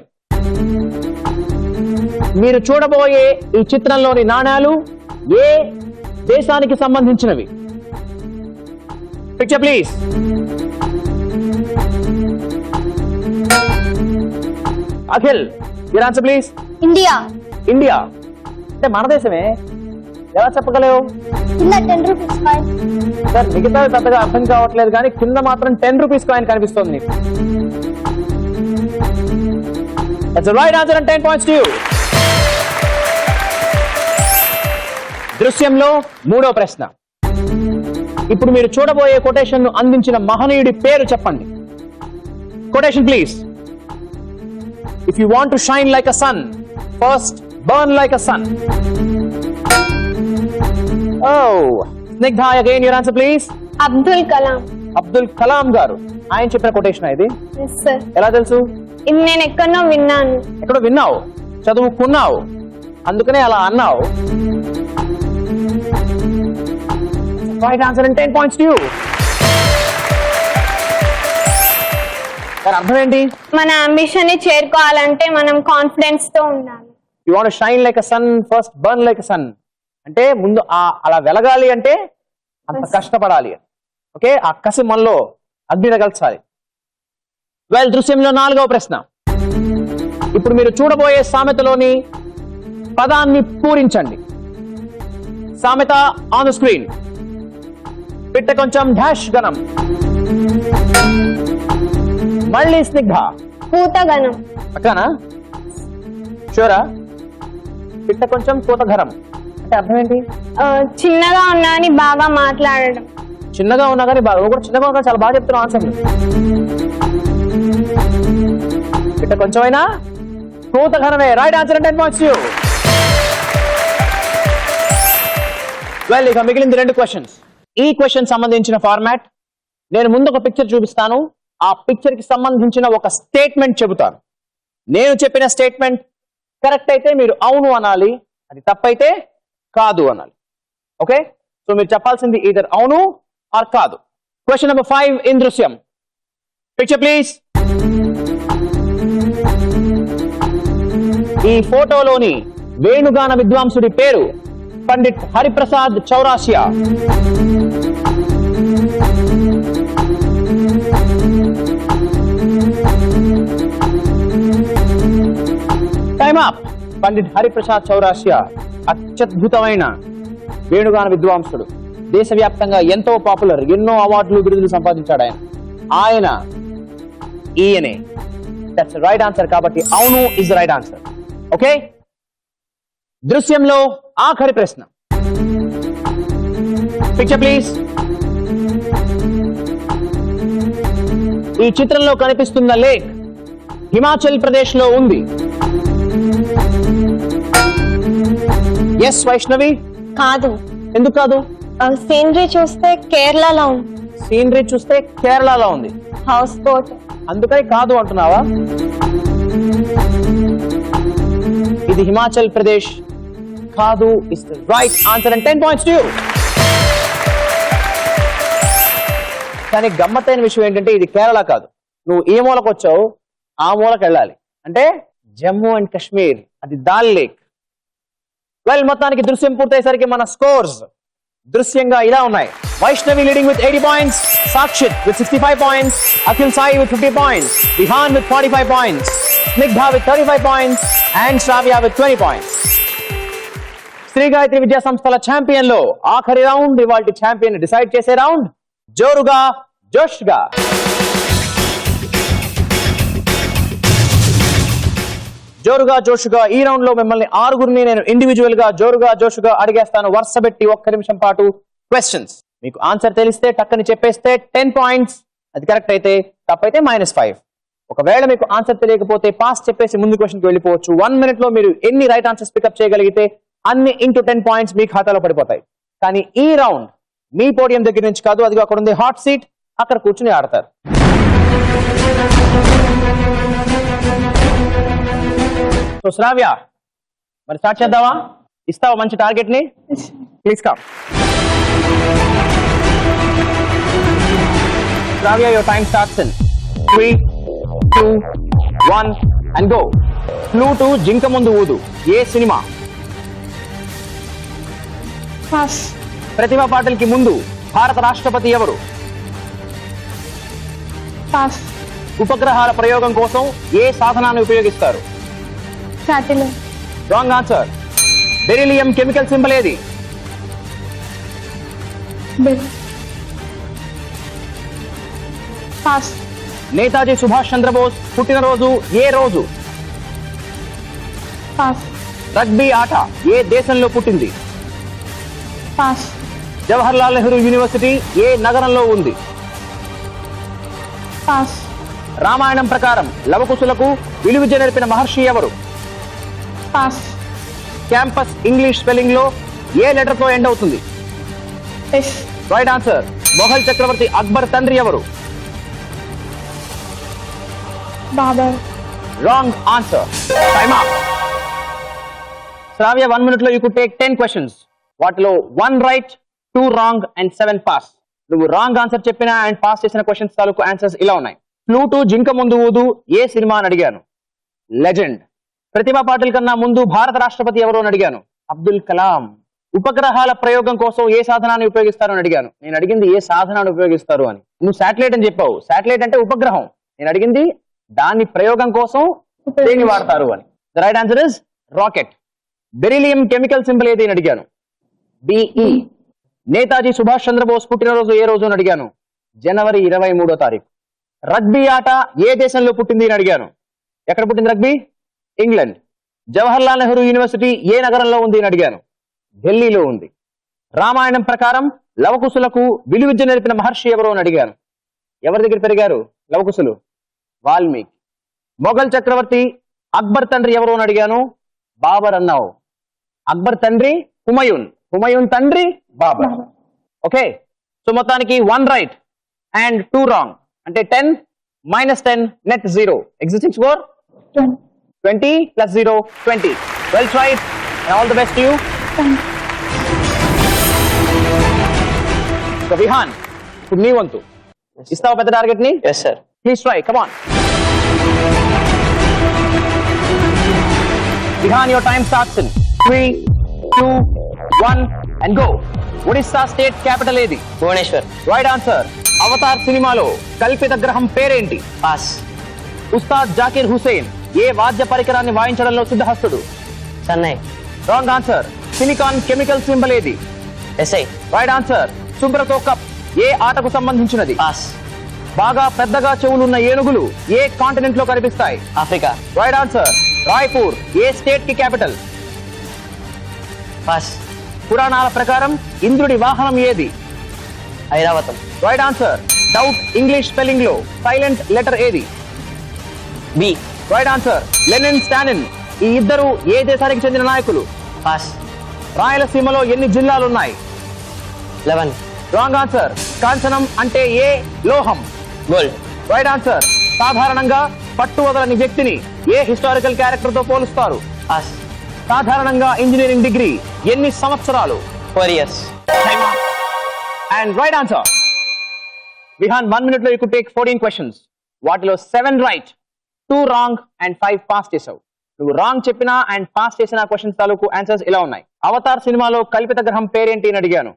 మీరు చూడబోయే ఈ చిత్రంలోని నాణాలు ఏ దేశానికి సంబంధించినవి? Picture please. Akhil, your answer please. India. India అంటే మన దేశమే. ఎలా చెప్పగలవు? కింద 10 రూపీస్ కాయిన్. సార్ మిగతా పెద్దగా అర్థం కావట్లేదు కానీ కింద మాత్రం 10 రూపీస్ కాయిన్ కనిపిస్తుంది. That's the right answer and 10 points to you. దృశ్యంలో 3వ ప్రశ్న. ఇప్పుడు మీరు చూడబోయే కొటేషన్ ను అందించిన మహనీయుడి పేరు చెప్పండి. Quotation please. If you want to shine like a sun, first burn like a sun. Oh, Snigdha again, your answer please. Abdul Kalam. Abdul Kalam గారు. ఆయన చెప్పిన కొటేషన్ ఇది. Yes sir. ఎలా తెలుసు? ఇది నేను ఎక్కడో విన్నాను. ఎక్కడో విన్నావు, చదువుకున్నావు, అందుకనే అలా అన్నావు. Right answer and 10 points to you. దాని అర్థం ఏంటి? మన అంబిషన్ ని చేరుకోవాలంటే మనం కాన్ఫిడెన్స్ తో ఉండాలి. You want to shine like a sun, first burn like a sun. అంటే ముందు అలా వెలగాలి అంటే అంత కష్టపడాలి. ఓకే, ఆ కసి మనలో అగ్ని రగల్చాలి. వెల్, దృశ్యంలో 4వ ప్రశ్న. ఇప్పుడు మీరు చూడబోయే సామెతలోని పదాన్ని పూరించండి. సామెత ఆన్ ద స్క్రీన్. పిట్ట కొంచెం డాష్ గణం. మళ్ళీ స్నిగ్ధ. పూతగనం. అక్కనా? షూరా? పిట్ట కొంచెం పూతఘరం అంటే అర్థం ఏంటి? చిన్నగా ఉన్నా అని బాగా మాట్లాడడం. చిన్నగా ఉన్నా కానీ బాగా, కూడా చిన్నగా ఉన్నా చాలా బాగా చెప్తున్నావు ఆన్సర్. పిట్ట కొంచెమైనా పూతఘనమే. Right answer 10 points to you. Well, ఇక మిగిలింది 2 క్వశ్చన్స్. ఈ క్వశ్చన్ సంబంధించిన ఫార్మాట్, నేను ముందు ఒక పిక్చర్ చూపిస్తాను, ఆ పిక్చర్ కి సంబంధించిన ఒక స్టేట్మెంట్ చెబుతాను. నేను చెప్పిన స్టేట్మెంట్ కరెక్ట్ అయితే మీరు అవును అనాలి, అది తప్పైతే కాదు అనాలి. ఓకే, సో మీరు చెప్పాల్సింది ఈదర్ అవును ఆర్ కాదు. క్వశ్చన్ నెంబర్ 5 ఇన్ దృశ్యం. Picture please. ఈ ఫోటోలోని వేణుగాన విద్వాంసుడి పేరు పండిట్ హరిప్రసాద్ చౌరాసియా. Time up. పండిట్ హరిప్రసాద్ చౌరాసియా అత్యద్భుతమైన వేణుగాన విద్వాంసుడు. దేశవ్యాప్తంగా ఎంతో పాపులర్, ఎన్నో అవార్డులు, బిరుదులు సంపాదించాడు ఆయన. ఈయనే. That's right answer. కాబట్టి అవును is the right answer. Okay, దృశ్యంలో ఆఖరి ప్రశ్న. Picture please. ఈ చిత్రంలో కనిపిస్తున్న లేక్ హిమాచల్ ప్రదేశ్ లో ఉంది. ఎస్ వైష్ణవి. కాదు. ఎందుకు కాదు? సీనరీ చూస్తే కేరళలో ఉంది. సీనరీ చూస్తే కేరళలో ఉంది. House boat. అందుకని కాదు అంటున్నావా? ఇది హిమాచల్ ప్రదేశ్ కాదు. Is the right answer and 10 points to you. కానీ గమ్మత్తైన విషయం ఏంటంటే ఇది కేరళ కాదు. నువ్వు ఏ మూలకు వచ్చావు ఆ మూలకు వెళ్ళాలి. అంటే జమ్మూ అండ్ కాశ్మీర్, అది దాల్ లేక్. వెల్, మొత్తానికి దృశ్యం పూర్తయ్యేసరికి మన స్కోర్స్ దృశ్యంగా ఇలా ఉన్నాయి. Vaishnavi leading with 80 points, Sakshit with 65 points, Akhil Sai with 50 points, Vihan with 45 points, Snigdha with 35 points and Shravya with 20 points. Sri Gayatri Vidya సంస్థల ఛాంపియన్ లో ఆఖరి రౌండ్, ఇవాల్టి ఛాంపియన్ డిసైడ్ చేసే రౌండ్. జోరుగా జోష్గా జోరుగా జోషుగా ఈ రౌండ్ లో మిమ్మల్ని 6 నేను ఇండివిజువల్ గా జోరుగా జోషుగా అడిగేస్తాను. వరుస పెట్టి 1 నిమిషం పాటు క్వశ్చన్స్. మీకు ఆన్సర్ తెలిస్తే టక్కని చెప్పేస్తే 10 points, అది కరెక్ట్ అయితే, తప్పైతే -5. ఒకవేళ మీకు ఆన్సర్ తెలియకపోతే పాస్ చెప్పేసి ముందు క్వశ్చన్కి వెళ్ళిపోవచ్చు. 1 minute లో మీరు ఎన్ని రైట్ ఆన్సర్స్ పికప్ చేయగలిగితే అన్ని ఇంటూ 10 points మీ ఖాతాలో పడిపోతాయి. కానీ ఈ రౌండ్ మీ పోడియం దగ్గర నుంచి కాదు, అది అక్కడ ఉంది హాట్ సీట్, అక్కడ కూర్చుని ఆడతారు. సో శ్రావ్య, మరి స్టార్ట్ చేద్దామా? ఇస్తావా మంచి టార్గెట్ ని? Please come. Shravya, your time starts in 3, 2, 1 and go. Flute జింక ముందు ఊదు ఏ సినిమా? పాస్. ప్రతిభా పాటిల్కి ముందు భారత రాష్ట్రపతి ఎవరు? పాస్. ఉపగ్రహాల ప్రయోగం కోసం ఏ సాధనాన్ని ఉపయోగిస్తారు? Satellite. Wrong answer. Beryllium chemical symbol ఏది? పాస్. నేతాజీ సుభాష్ చంద్రబోస్ పుట్టినరోజు ఏ రోజు? పాస్. రగ్బీ ఆట ఏ దేశంలో పుట్టింది? పాస్. జవహర్లాల్ నెహ్రూ యూనివర్సిటీ ఏ నగరంలో ఉంది? పాస్. రామాయణం ప్రకారం లవకుశులకు విలువిద్య నేర్పిన మహర్షి ఎవరు? పాస్. క్యాంపస్ ఇంగ్లీష్ స్పెల్లింగ్ లో ఏ లెటర్ తో ఎండ్ అవుతుంది? ఎస్. Right answer. మొఘల్ చక్రవర్తి అక్బర్ తండ్రి ఎవరు? Babur. Wrong answer. Time up. Shravya, 1 minute లో యూ కుడ్ టేక్ 10 questions. వాటిలో 1 right, 2 wrong and 7 pass. నువ్వు రాంగ్ ఆన్సర్ చెప్పిన అండ్ పాస్ చేసిన క్వశ్చన్స్ తాలూకు ఆన్సర్స్ ఇలా ఉన్నాయి. ఫ్లూటు జింక ముందు ఊదు ఏ సినిమా అని అడిగాను? లెజెండ్. ప్రతిభా పాటిల్ కన్నా ముందు భారత రాష్ట్రపతి ఎవరు అని అడిగాను? అబ్దుల్ కలాం. ఉపగ్రహాల ప్రయోగం కోసం ఏ సాధనాన్ని ఉపయోగిస్తారు అని అడిగాను. నేను అడిగింది ఏ సాధనాన్ని ఉపయోగిస్తారు అని. నువ్వు శాటిలైట్ అని చెప్పావు. శాటిలైట్ అంటే ఉపగ్రహం. నేను అడిగింది దాని ప్రయోగం కోసం దేన్ని వాడతారు అని. The right answer is rocket. Beryllium chemical symbol ఏది అని అడిగాను? బిఈ. నేతాజీ సుభాష్ చంద్రబోస్ పుట్టినరోజు ఏ రోజు అని అడిగాను? జనవరి 23వ తారీఖు. రగ్బీ ఆట ఏ దేశంలో పుట్టింది అని అడిగాను. ఎక్కడ పుట్టింది rugby? England. Jawaharlal Nehru university ఏ నగరంలో ఉంది అని అడిగాను? ఢిల్లీలో ఉంది. రామాయణం ప్రకారం లవకుశులకు విలువిద్య నేర్పిన మహర్షి ఎవరు అని అడిగాను. ఎవరి దగ్గర పెరిగారు లవకుశులు? వాల్మీకి. మొఘల్ చక్రవర్తి అక్బర్ తండ్రి ఎవరు అని అడిగాను? బాబర్ అన్నావు. అక్బర్ తండ్రి హుమయూన్. హుమయూన్ తండ్రి బాబర్. ఓకే, సో మొత్తానికి 1 right and 2 wrong. అంటే 10 - 10 net 0. Existing score 20 + 0 20. Well tried and all the best to you. So Vihan, ఇప్పుడు నీ వంతు. ఇస్తావా పెద్ద టార్గెట్ ని? Yes sir. Please try. Come on. Vihan, your time starts in 3, 2, 1 and go. Odisha state capital ఏది? Bhubaneswar. Right answer. Avatar సినిమాలో కల్పిత గ్రహం పేరేంటి? పాస్. ఉస్తాద్ జాకిర్ హుసేన్ ఏ వాద్య పరికరాన్ని వాయించడంలో సిద్ధహస్తుడు? Chennai. Wrong answer. Silicon chemical symbol ఏది? SI. Right answer. Subroto cup ఏ ఆటకు సంబంధించినది? పాస్. బాగా పెద్దగా చెవులున్న ఏనుగులు ఏ కాంటినెంట్ లో కనిపిస్తాయి? ఆఫ్రికా. Right answer. రాయ్పూర్ ఏ స్టేట్ కి క్యాపిటల్? పాస్. పురాణాల ప్రకారం ఇంద్రుడి వాహనం ఏది? Airavatam. Right answer. Doubt English spelling లో సైలెంట్ లెటర్ ఏది? B. Right answer. Lenin, Stalin ఈ ఇద్దరు ఏ దేశానికి చెందిన నాయకులు? పాస్. రాయలసీమలో ఎన్ని జిల్లాలు ఉన్నాయి? 11. Wrong answer. కాంచనం అంటే ఏ లోహం? గోల్డ్. Right answer. సాధారణంగా పట్టు వదలని వ్యక్తిని ఏ హిస్టారికల్ క్యారెక్టర్ తో పోలుస్తారు? పాస్. సాధారణంగా ఇంజనీరింగ్ డిగ్రీ ఎన్ని సంవత్సరాలు? 4 years. And right answer. Vihaan 1 minute లో యూ కుడ్ టేక్ 14 questions. వాటిలో 7 రైట్, 2 రాంగ్ అండ్ 5 పాస్ చేసావు. నువ్వు రాంగ్ చెప్పినా అండ్ పాస్ చేసిన క్వశ్చన్స్ తాలూకు ఆన్సర్స్ ఇలా ఉన్నాయి. అవతార్ సినిమాలో కల్పిత గ్రహం పేరేంటి అని అడిగాను.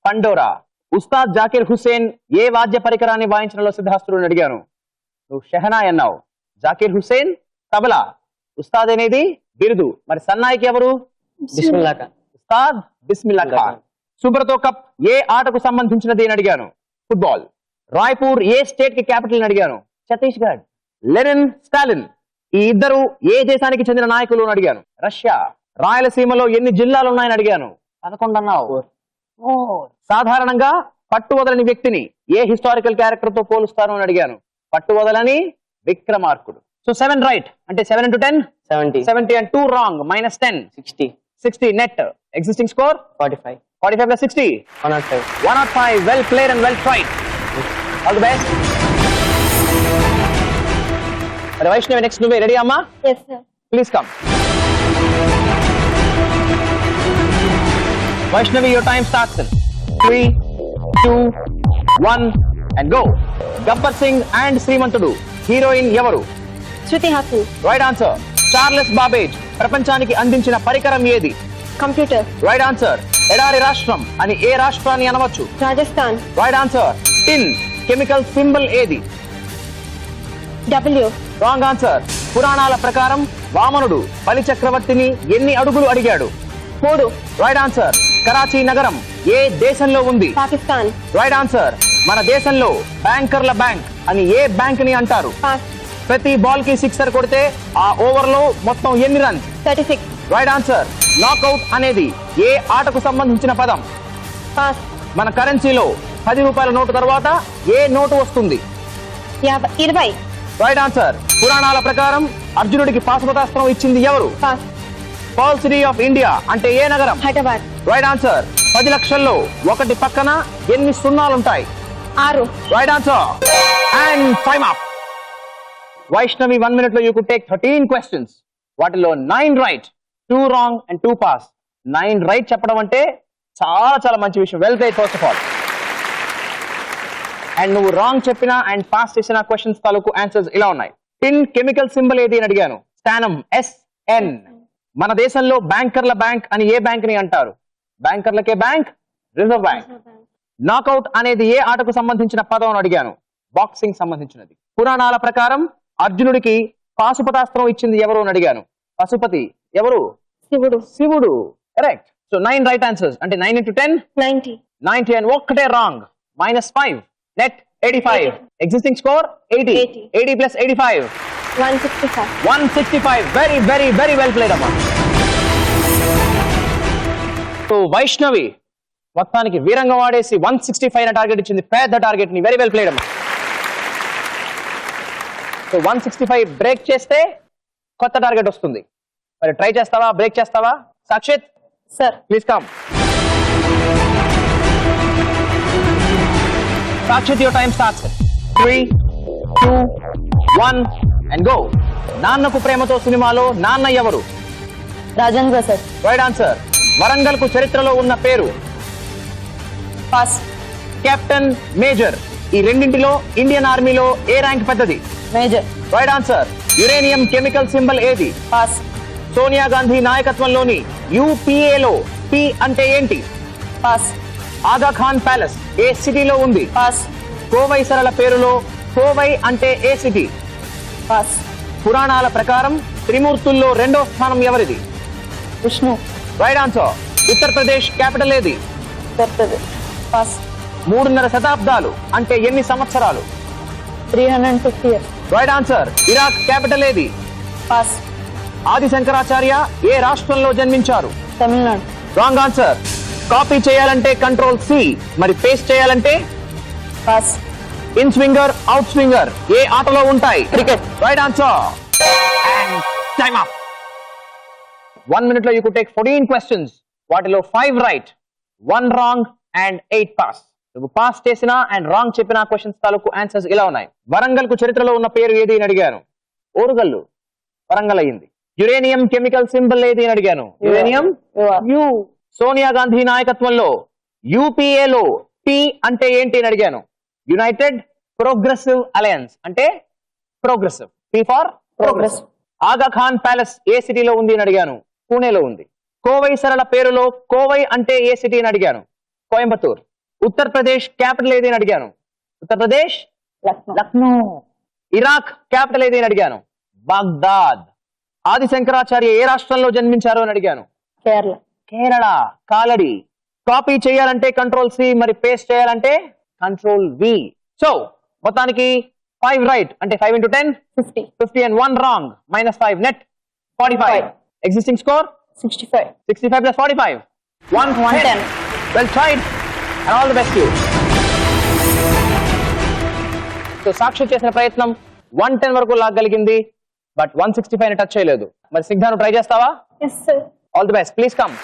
పండోరా. ఉస్తాద్ జాకిర్ హుస్సేన్ ఏ వాద్య పరికరాన్ని వాయించడంలో సిద్ధహస్తుడు అని అడిగాను. నువ్వు షెహనాయ్ అన్నావు. జాకిర్ హుస్సేన్ తబలా, ఉస్తాద్ అనేది బిరుదు. మరి సన్నాయికి ఎవరు? బిస్మిల్లా ఖాన్. ఉస్తాద్ బిస్మిల్లా ఖాన్. సుబ్రతో కప్ ఏ ఆటకు సంబంధించినది అని అడిగాను. ఫుట్బాల్. రాయ్పూర్ ఏ స్టేట్ కి క్యాపిటల్ అని అడిగాను. ఛత్తీస్గఢ్. లెనిన్, స్టాలిన్ ఈ ఇద్దరు ఏ దేశానికి చెందిన నాయకులు అని అడిగాను. రష్యా. రాయలసీమలో ఎన్ని జిల్లాలు ఉన్నాయని అడిగాను. 11 అన్నావు. సాధారణంగా పట్టు వదలని వ్యక్తిని ఏ హిస్టారికల్ క్యారెక్టర్ తో పోలుస్తారు అని అడిగాను. పట్టు వదలని విక్రమార్కుడు. సో 7 రైట్ అంటే 7 into 10 70. 70 and 2 wrong -10 60 net. Existing score 45. 45 plus 60 105. 105. Well played and well tried. All the best. మరి వైష్ణవి నెక్స్ట్ నువ్వే రెడీ అమ్మా? Yes, sir. Please come. Vaishnavi your time starts in 3 2 1 and go. Gabbar Singh and Srimanthudu heroine ఎవరు? Shruti Haasan. Right answer. Charles Babbage ప్రపంచానికి అందించిన పరికరం ఏది? Computer. Right answer. ఎడారి రాష్ట్రం అని ఏ రాష్ట్రాన్ని అనవచ్చు? Rajasthan. Right answer. Tin chemical symbol ఏది? W. Wrong answer. పురాణాల ప్రకారం వామనుడు బలి చక్రవర్తిని ఎన్ని అడుగులు అడిగాడు? 3. Right answer. కరాచీ నగరం ఏ దేశంలో ఉంది? పాకిస్తాన్. Right answer. మన దేశంలో బ్యాంకర్ల బ్యాంక్ అని ఏ బ్యాంక్ ని అంటారు? పాస్. ప్రతి బాల్ కి సిక్సర్ కొడితే ఆ ఓవర్ లో మొత్తం ఎన్ని రన్స్? 36. Right answer. నాకౌట్ అనేది ఏ ఆటకు సంబంధించిన పదం? పాస్. మన కరెన్సీలో 10 రూపాయల నోటు తర్వాత ఏ నోటు వస్తుంది? 20. Right answer. పురాణాల ప్రకారం అర్జునుడికి పాశుపతాస్త్రం ఇచ్చింది ఎవరు? Pass. Pearl city of India అంటే ఏ నగరం? హైదరాబాద్. Right answer. 10 లక్షల్లో ఒకటి పక్కన ఎన్ని సున్నాలుంటాయి? 6. Right answer. And time up. Vaishnavi 1 minute లో యూ కుడ్ టేక్ 13 questions. వాటిలో 9 right, 2 wrong and 2 pass. 9 right చెప్పడం అంటే చాలా చాలా మంచి విషయం. Well played first of all. And నువ్వు రాంగ్ చెప్పిన అండ్ పాస్ చేసిన క్వశ్చన్స్ తాలూకు ఆన్సర్స్ ఇలా ఉన్నాయి. టిన్ కెమికల్ సింబల్ ఏది అని అడిగాను. స్టానమ్ SN. మన దేశంలో బ్యాంకర్ల బ్యాంక్ అని ఏ బ్యాంక్ ని అంటారు? బ్యాంకర్లకే బ్యాంక్ రిజర్వ్ బ్యాంక్. నాకౌట్ అనేది ఏ ఆటకు సంబంధించిన పదం అని అడిగాను. బాక్సింగ్ సంబంధించినది. పురాణాల ప్రకారం అర్జునుడికి పాశుపతాస్త్రం ఇచ్చింది ఎవరు అని అడిగాను. పశుపతి ఎవరు? శివుడు. శివుడు. కరెక్ట్. సో 9 రైట్ ఆన్సర్స్ అంటే 9 into 10 90. 90 and ఒక్కటే wrong. -5 net 85. Existing score 80. 80 plus 85 165. 165. Very very very well played అమ్మా. సో వైష్ణవి మొత్తానికి వీరంగా వాడేసి 165 టార్గెట్ ఇచ్చింది. పెద్ద టార్గెట్ ని. వెరీ వెల్ ప్లేడ్ అమ్మా. సో 165 బ్రేక్ చేస్తే కొత్త టార్గెట్ వస్తుంది. మరి ట్రై చేస్తావా? బ్రేక్ చేస్తావా? Sakshith Sir. Please come. Sakshith your time starts. 3 2 1 and go. Nannaku Prematho సినిమాలో నాన్న ఎవరు? రాజేంద్ర ప్రసాద్. Right answer. వరంగల్ కు చరిత్రలో ఉన్న పేరు? పాస్. కెప్టెన్, మేజర్ ఈ రెండింటిలో ఇండియన్ ఆర్మీలో ఏ ర్యాంక్ పెద్దది? Major. Right answer. Uranium chemical symbol ఏది? పాస్. సోనియా గాంధీ నాయకత్వంలోని యూపీఏలో పి అంటే ఏంటి? పాస్. ఆగా ఖాన్ ప్యాలెస్ ఏ సిటీలో ఉంది? పాస్. కోవై సరళ పేరులో కోవై అంటే ఏ సిటీ? పాస్. పురాణాల ప్రకారం త్రిమూర్తుల్లో రెండో స్థానం ఎవరిది? Vishnu. Right answer. Uttar Pradesh capital ఏది? ఉత్తరప్రదేశ్. పాస్. 3.5 శతాబ్దాలు అంటే ఎన్ని సంవత్సరాలు? 350 years. Right answer. Iraq capital ఏది? పాస్. ఆది శంకరాచార్య ఏ రాష్ట్రంలో జన్మించారు? తమిళనాడు. Wrong answer. కాపీ చేయాలంటే Ctrl+C, మరి పేస్ట్ చేయాలంటే? Pass. In swinger, out swinger ఏ ఆటలో ఉంటాయి? Cricket. Right answer. And time up. 1 minute లో యూ కుడ్ టేక్ 14 questions. వాటిలో 5 రైట్, 1 రాంగ్ అండ్ 8 పాస్. నువ్వు పాస్ చేసినా అండ్ రాంగ్ చెప్పిన క్వశ్చన్స్ తాలూకు ఆన్సర్స్ ఇలా ఉన్నాయి. వరంగల్ కు చరిత్రలో ఉన్న పేరు ఏది అని అడిగాను. ఓరుగల్లు వరంగల్ అయ్యింది. యురేనియం కెమికల్ సింబల్ ఏది అని అడిగాను. Uranium you. సోనియా గాంధీ నాయకత్వంలో యూపీఏలో పి అంటే ఏంటి అని అడిగాను. యునైటెడ్ ప్రోగ్రెసివ్ అలయన్స్ అంటే progressive. P for progressive. Aga Khan palace ఏ సిటీలో ఉంది అని అడిగాను. పూణేలో ఉంది. కోవై సరళ పేరులో కోవై అంటే ఏ సిటీ అని అడిగాను. కోయంబత్తూర్. ఉత్తరప్రదేశ్ క్యాపిటల్ ఏది అని అడిగాను. ఉత్తరప్రదేశ్ లక్నో. ఇరాక్ క్యాపిటల్ ఏది అని అడిగాను. బాగ్దాద్. ఆది శంకరాచార్య ఏ రాష్ట్రంలో జన్మించారు అని అడిగాను. కేరళ. కేరళ. కాలడి. కాపీ చేయాలంటే కంట్రోల్ సి, మరి పేస్ట్ చేయాలంటే కంట్రోల్ వి. సో మొత్తానికి 5 రైట్ అంటే 5 into 10 50 and 1 wrong -5 net 45. Existing score 65. 65 plus 45 110. Well tried and all the best to you. So Sakshi చేసిన ప్రయత్నం 110 వరకు లాగలిగింది, బట్ 165 ని టచ్ చేయలేదు. మరి సిగ్ధాను ట్రై చేస్తావా? Yes, sir. All the best. Please come.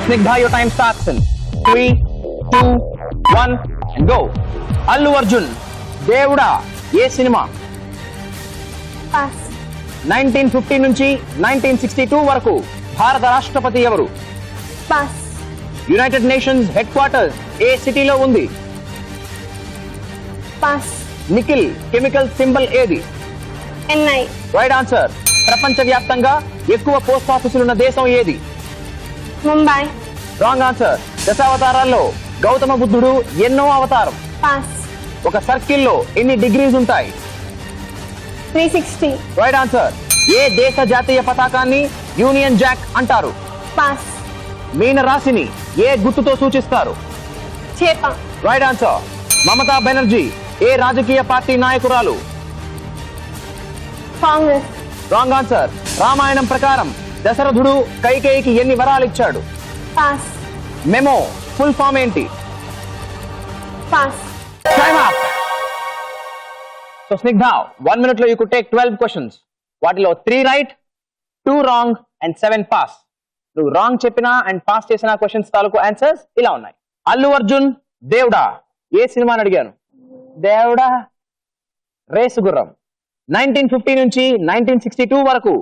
Snigdha, your time starts in 3, 2, 1 and go. Allu Arjun దేవుడా ఏ cinema? Pass. 1950 నుంచి 1962 వరకు భారత రాష్ట్రపతి ఎవరు? Pass. United nations headquarters ఏ సిటీలో ఉంది? Pass. నికిల్ కెమికల్ సింబల్ ఏది? NI. Right answer. ప్రపంచ వ్యాప్తంగా ఎక్కువ పోస్ట్ ఆఫీసులున్న దేశం ఏది? Mumbai. Wrong answer. దశావతారాల్లో గౌతమ బుద్ధుడు ఎన్నో అవతారం? Pass. ఒక సర్కిల్లో ఎన్ని డిగ్రీస్ ఉంటాయి? 360. Right answer. ఏ దేశ జాతీయ పతాకాన్ని యూనియన్ జాక్ అంటారు? Pass. మీన రాశిని ఏ గుర్తుతో సూచిస్తారు? Chepa. Right answer. Mamata Banerjee ఏ రాజకీయ పార్టీ నాయకురాలు? Congress. Wrong answer. రామాయణం ప్రకారం దశరథుడు కైకేయికి ఎన్ని వరాలు ఇచ్చాడు? Pass. మెమో ఫుల్ ఫామ్ ఏంటి? Pass. Time up. So Snigdha, 1 minute లో you could take 12 questions. వాటిలో 3 రైట్, 2 రాంగ్ అండ్ 7 పాస్. నువ్వు రాంగ్ చెప్పినా అండ్ పాస్ చేసిన క్వశ్చన్స్ తాలూకు ఆన్సర్స్ ఇలా ఉన్నాయి. అల్లు అర్జున్ దేవుడా ఏ సినిమా అని అడిగాను. దేవుడా రేసు గుర్రం. 1950 నుంచి 1962 వరకు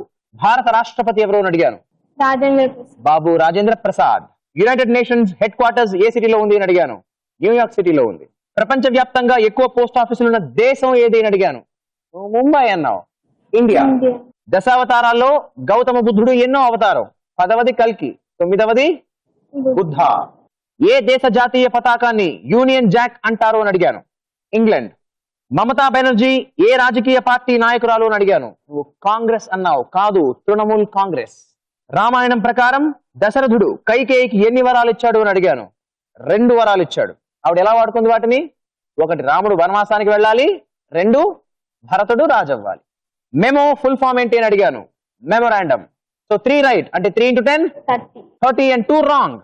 భారత రాష్ట్రపతి ఎవరు అని అడిగాను. Rajendra Prasad. బాబు Rajendra Prasad. United nations headquarters ఏ సిటీలో ఉంది అని అడిగాను. న్యూయార్క్ సిటీలో ఉంది. ప్రపంచ వ్యాప్తంగా ఎక్కువ పోస్ట్ ఆఫీసులు ఉన్న దేశం ఏది అని అడిగాను. ముంబై అన్నావు. ఇండియా. India. దశావతారాల్లో గౌతమ బుద్ధుడు ఎన్నో అవతారం? 10వది కల్కి, 9వది బుద్ధ. ఏ దేశ జాతీయ పతాకాన్ని యూనియన్ జాక్ అంటారు అని అడిగాను. ఇంగ్లాండ్. మమతా బెనర్జీ ఏ రాజకీయ పార్టీ నాయకురాలు అని అడిగాను. నువ్వు కాంగ్రెస్ అన్నావు. కాదు, తృణమూల్ కాంగ్రెస్. రామాయణం ప్రకారం దశరథుడు కైకేయికి ఎన్ని వరాలు ఇచ్చాడు అని అడిగాను. 2 వరాలు ఇచ్చాడు. ఆవిడ ఎలా వాడుకుంది వాటిని? 1 రాముడు వనవాసానికి వెళ్ళాలి, 2 భరతుడు రాజవ్వాలి. మెమో ఫుల్ ఫామ్ ఏంటి అని అడిగాను. మెమోరాండమ్. సో 3 రైట్ అంటే 3 into 10 30 and 2 wrong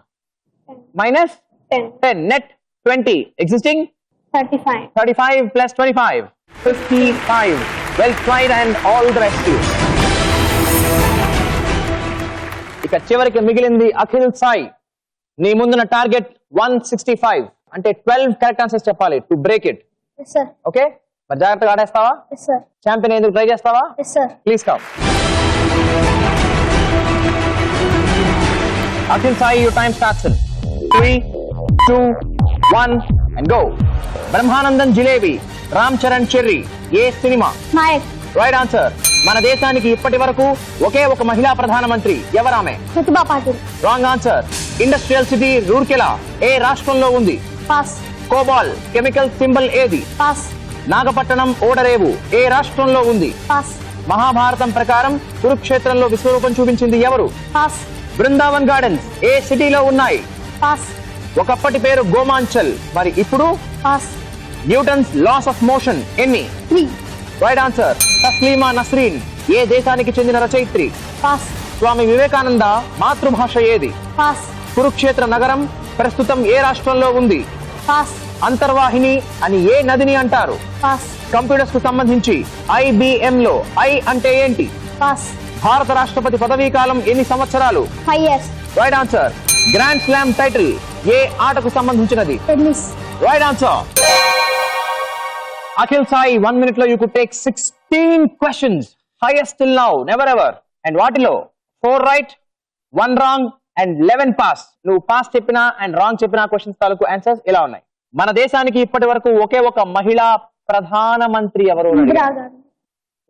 -10 net 20. Existing 35. 35 plus 25 55. Well tried and all the best to you. ఇక చివరికి మిగిలింది అఖిల్ సాయి. నీ ముందున్న టార్గెట్ 165 అంటే 12 కరెక్ట్ ఆన్సర్స్ చెప్పాలి to break it. Yes, sir. Okay, మరి జాగ్రత్తగా ఆడేస్తావా? Yes, sir. ఛాంపియన్ ఎందుకు ట్రై చేస్తావా? Yes, sir. Please come. Akhil Sai, your time starts in 3, 2, 1 and go. Brahmanandan jalebi, Ram Charan Cherry ఏ సినిమా? Nayak. Right answer. మన దేశానికి ఇప్పటి వరకు ఒకే ఒక మహిళా ప్రధానమంత్రి, ఎవరామె? Pratibha Patil. Wrong answer. Industrial city Rourkela ఏ రాష్ట్రంలో ఉంది? Pass. కోబాల్ కెమికల్ సింబల్ ఏది? Pass. నాగపట్టణం ఓడరేవు ఏ రాష్ట్రంలో ఉంది? Pass. మహాభారతం ప్రకారం కురుక్షేత్రంలో విశ్వరూపం చూపించింది ఎవరు? Pass. బృందావన్ గార్డెన్స్ ఏ సిటీలో ఉన్నాయి? Pass. ఒకప్పటి పేరు గోమాంచల్, మరి ఇప్పుడు? Pass. Newton's laws of motion ఎన్ని? 3. Right answer. తస్లీమా నస్రీన్ ఏ దేశానికి చెందిన రచయిత్రి? Pass. స్వామి వివేకానంద మాతృభాష ఏది? Pass. కురుక్షేత్ర నగరం ప్రస్తుతం ఏ రాష్ట్రంలో ఉంది? పాస్. అంతర్వాహిని అని ఏ నదిని అంటారు? పాస్. కంప్యూటర్స్ కు సంబంధించి IBM లో ఐ అంటే ఏంటి? పాస్. భారత రాష్ట్రపతి పదవీ కాలం ఎన్ని సంవత్సరాలు? 5 years. Right answer. Grand slam title ఏ ఆటకు సంబంధించినది? Tennis. Right answer. Akhil Sai, 1 minute lo you could take 16 questions, highest till now, never ever. And వాటిలో 4 right, 1 wrong and 11 pass. నువ్వు పాస్ చెప్పినా అండ్ రాంగ్ చెప్పినా క్వశ్చన్స్ తాలూకు answers ఇలా ఉన్నాయి. మన దేశానికి ఇప్పటి వరకు ఒకే ఒక మహిళా ప్రధానమంత్రి ఎవరు?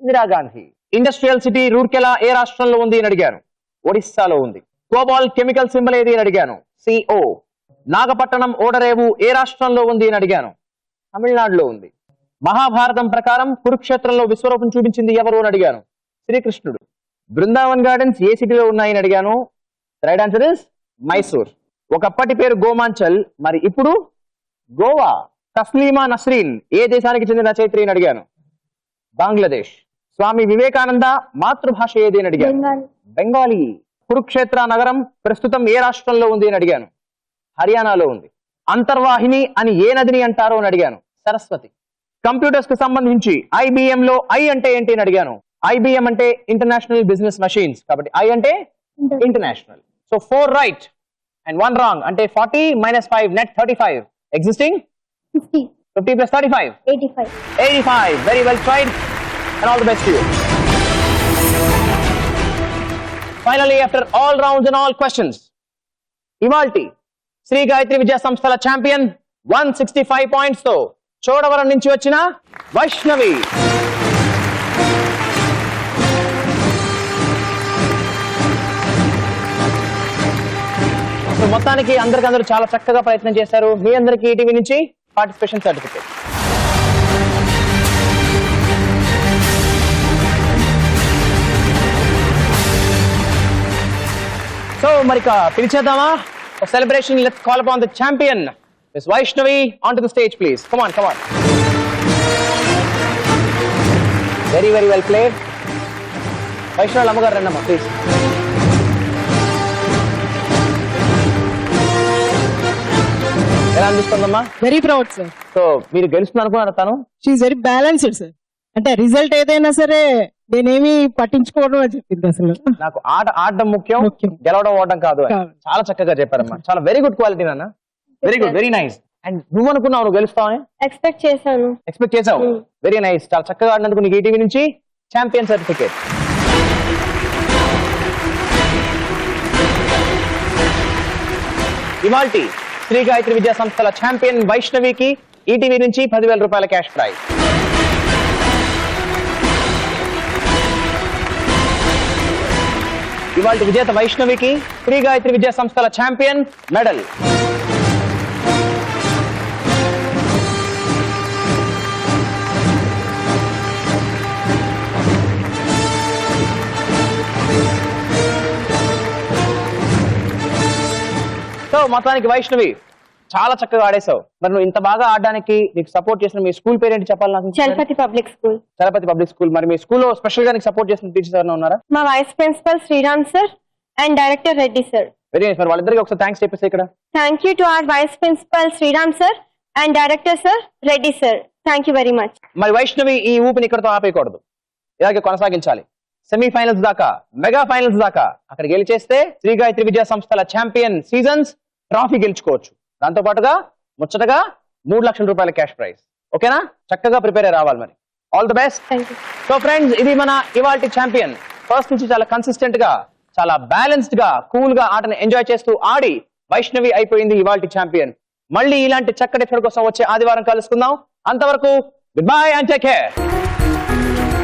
ఇందిరా గాంధీ. ఇండస్ట్రియల్ సిటీ రూర్కెలా ఏ రాష్ట్రంలో ఉంది అని అడిగాను. ఒడిస్సాలో ఉంది. కోబాల్ కెమికల్ సింబల్ ఏది అని అడిగాను. CO. నాగపట్టణం ఓడరేవు ఏ రాష్ట్రంలో ఉంది అని అడిగాను. తమిళనాడులో ఉంది. మహాభారతం ప్రకారం కురుక్షేత్రంలో విశ్వరూపం చూపించింది ఎవరు అని అడిగాను. శ్రీకృష్ణుడు. బృందావన్ గార్డెన్స్ ఏ సిటీలో ఉన్నాయని అడిగాను. Right answer is Mysore. ఒకప్పటి పేరు గోమాంచల్, మరి ఇప్పుడు గోవా. తస్లీమా నస్రీన్ ఏ దేశానికి చెందిన రచయిత్రి అని అడిగాను. బంగ్లాదేశ్. స్వామి వివేకానంద మాతృభాష ఏది అని అడిగాను. బెంగాలీ. కురుక్షేత్ర నగరం ప్రస్తుతం ఏ రాష్ట్రంలో ఉంది అని అడిగాను. హర్యానాలో ఉంది. అంతర్వాహిని అని ఏ నదిని అంటారో అని అడిగాను. సరస్వతి. కంప్యూటర్స్ కు సంబంధించి IBM లో ఐ అంటే ఏంటి అని అడిగాను. IBM అంటే ఇంటర్నేషనల్ బిజినెస్ మెషిన్స్, కాబట్టి ఐ అంటే international. So 4 right and 1 wrong అంటే 40 - 5 net 35. Existing 50. 50 + 35 85. 85. Very well tried and all the best to you. Finally, after all rounds and all questions, ఇవాల్టి శ్రీ గాయత్రి విద్యా సంస్థల ఛాంపియన్ 165 పాయింట్స్ తో చోడవరం నుంచి వచ్చిన వైష్ణవి. సో మొత్తానికి అందరికందరూ చాలా చక్కగా ప్రయత్నం చేశారు. మీ అందరికీ ఈటీవీ నుంచి పార్టిసిపేషన్ సర్టిఫికేట్. సో మరి పిలిచేద్దామా celebration. Let's call upon the champion miss Vaishnavi on to the stage please. Come on, come on. Very very well played. Vaishnavi అమ్మగారు రండమ్మా ప్లీజ్. ఎలా అనిపిస్తుందమ్మా? Very proud sir. సో మీరు గెలుస్తుంది అనుకున్నారు. తను షీఈ్ వెరీ బ్యాలెన్స్డ్ సార్. అంటే రిజల్ట్ ఏదైనా సరే నేనేమి పట్టించుకోవడం అని చెప్పింది. అసలు నాకు ఆడడం ముఖ్యం, గెలవడం ఓడడం కాదు అని చాలా చక్కగా చెప్పారమ్మా. చాలా వెరీ గుడ్ క్వాలిటీ నాన్న. Very good, very nice. And నువ్వు అనుకున్నావు నువ్వు గెలుస్తావని? ఎక్స్పెక్ట్ చేశాను. ఎక్స్పెక్ట్ చేసావు. Very nice. చాలా చక్కగా ఆడినందుకు నీకు ఈటీవీ నుంచి ఛాంపియన్ సర్టిఫికేట్. ఇవాల్టి శ్రీ గాయత్రి విద్యా సంస్థల ఛాంపియన్ వైష్ణవికి ఈటీవీ నుంచి 10,000 రూపాయల క్యాష్ ప్రైజ్. ఇవాల్టి విజేత వైష్ణవికి శ్రీ గాయత్రి విద్యా సంస్థల ఛాంపియన్ మెడల్. సో మొత్తానికి వైష్ణవి చాలా చక్కగా ఆడేశావు. మరి నువ్వు ఇంత బాగా ఆడడానికి నీకు సపోర్ట్ చేసిన మీ స్కూల్ పేరెంట్ చెప్పాలి నాకు. Chalapathi public school. Chalapathi public school. మరి మీ స్కూల్లో స్పెషల్ గా నీకు సపోర్ట్ చేసిన టీచర్స్ ఎవరైనా ఉన్నారా? మా vice principal Sriram sir and director Reddy sir. Very nice. మరి వాళ్ళిద్దరికి ఒకసారి థ్యాంక్స్ చెప్పేసి ఇక్కడ. Thank you to our vice principal Sriram sir and director sir Reddy sir. Thank you very much. మరి వైష్ణవి ఈ ఊపిని ఇక్కడతో ఆపేయకూడదు, ఇలాగే కొనసాగించాలి. సెమీఫైనల్స్ దాకా, మెగా ఫైనల్స్ దాకా అక్కడ గెలిచేస్తే శ్రీ గాయత్రి విద్యా సంస్థల ఛాంపియన్ సీజన్స్ ట్రాఫీ గెలుచుకోవచ్చు. దాంతో పాటుగా ముచ్చటగా 3 లక్షల రూపాయల క్యాష్ ప్రైజ్. ఓకేనా? చక్కగా ప్రిపేర్ అయ్యి రావాలి మరి. All the best. So friends, ఇది మన ఇవాల్టి ఛాంపియన్. ఫస్ట్ నుంచి చాలా కన్సిస్టెంట్ గా, చాలా బ్యాలెన్స్డ్ గా, కూల్ గా ఆటను ఎంజాయ్ చేస్తూ ఆడి వైష్ణవి అయిపోయింది ఇవాల్టి ఛాంపియన్. మళ్ళీ ఇలాంటి చక్కటి ఎపిసోడ్ కోసం వచ్చే ఆదివారం కలుసుకుందాం. అంతవరకు good bye and take care.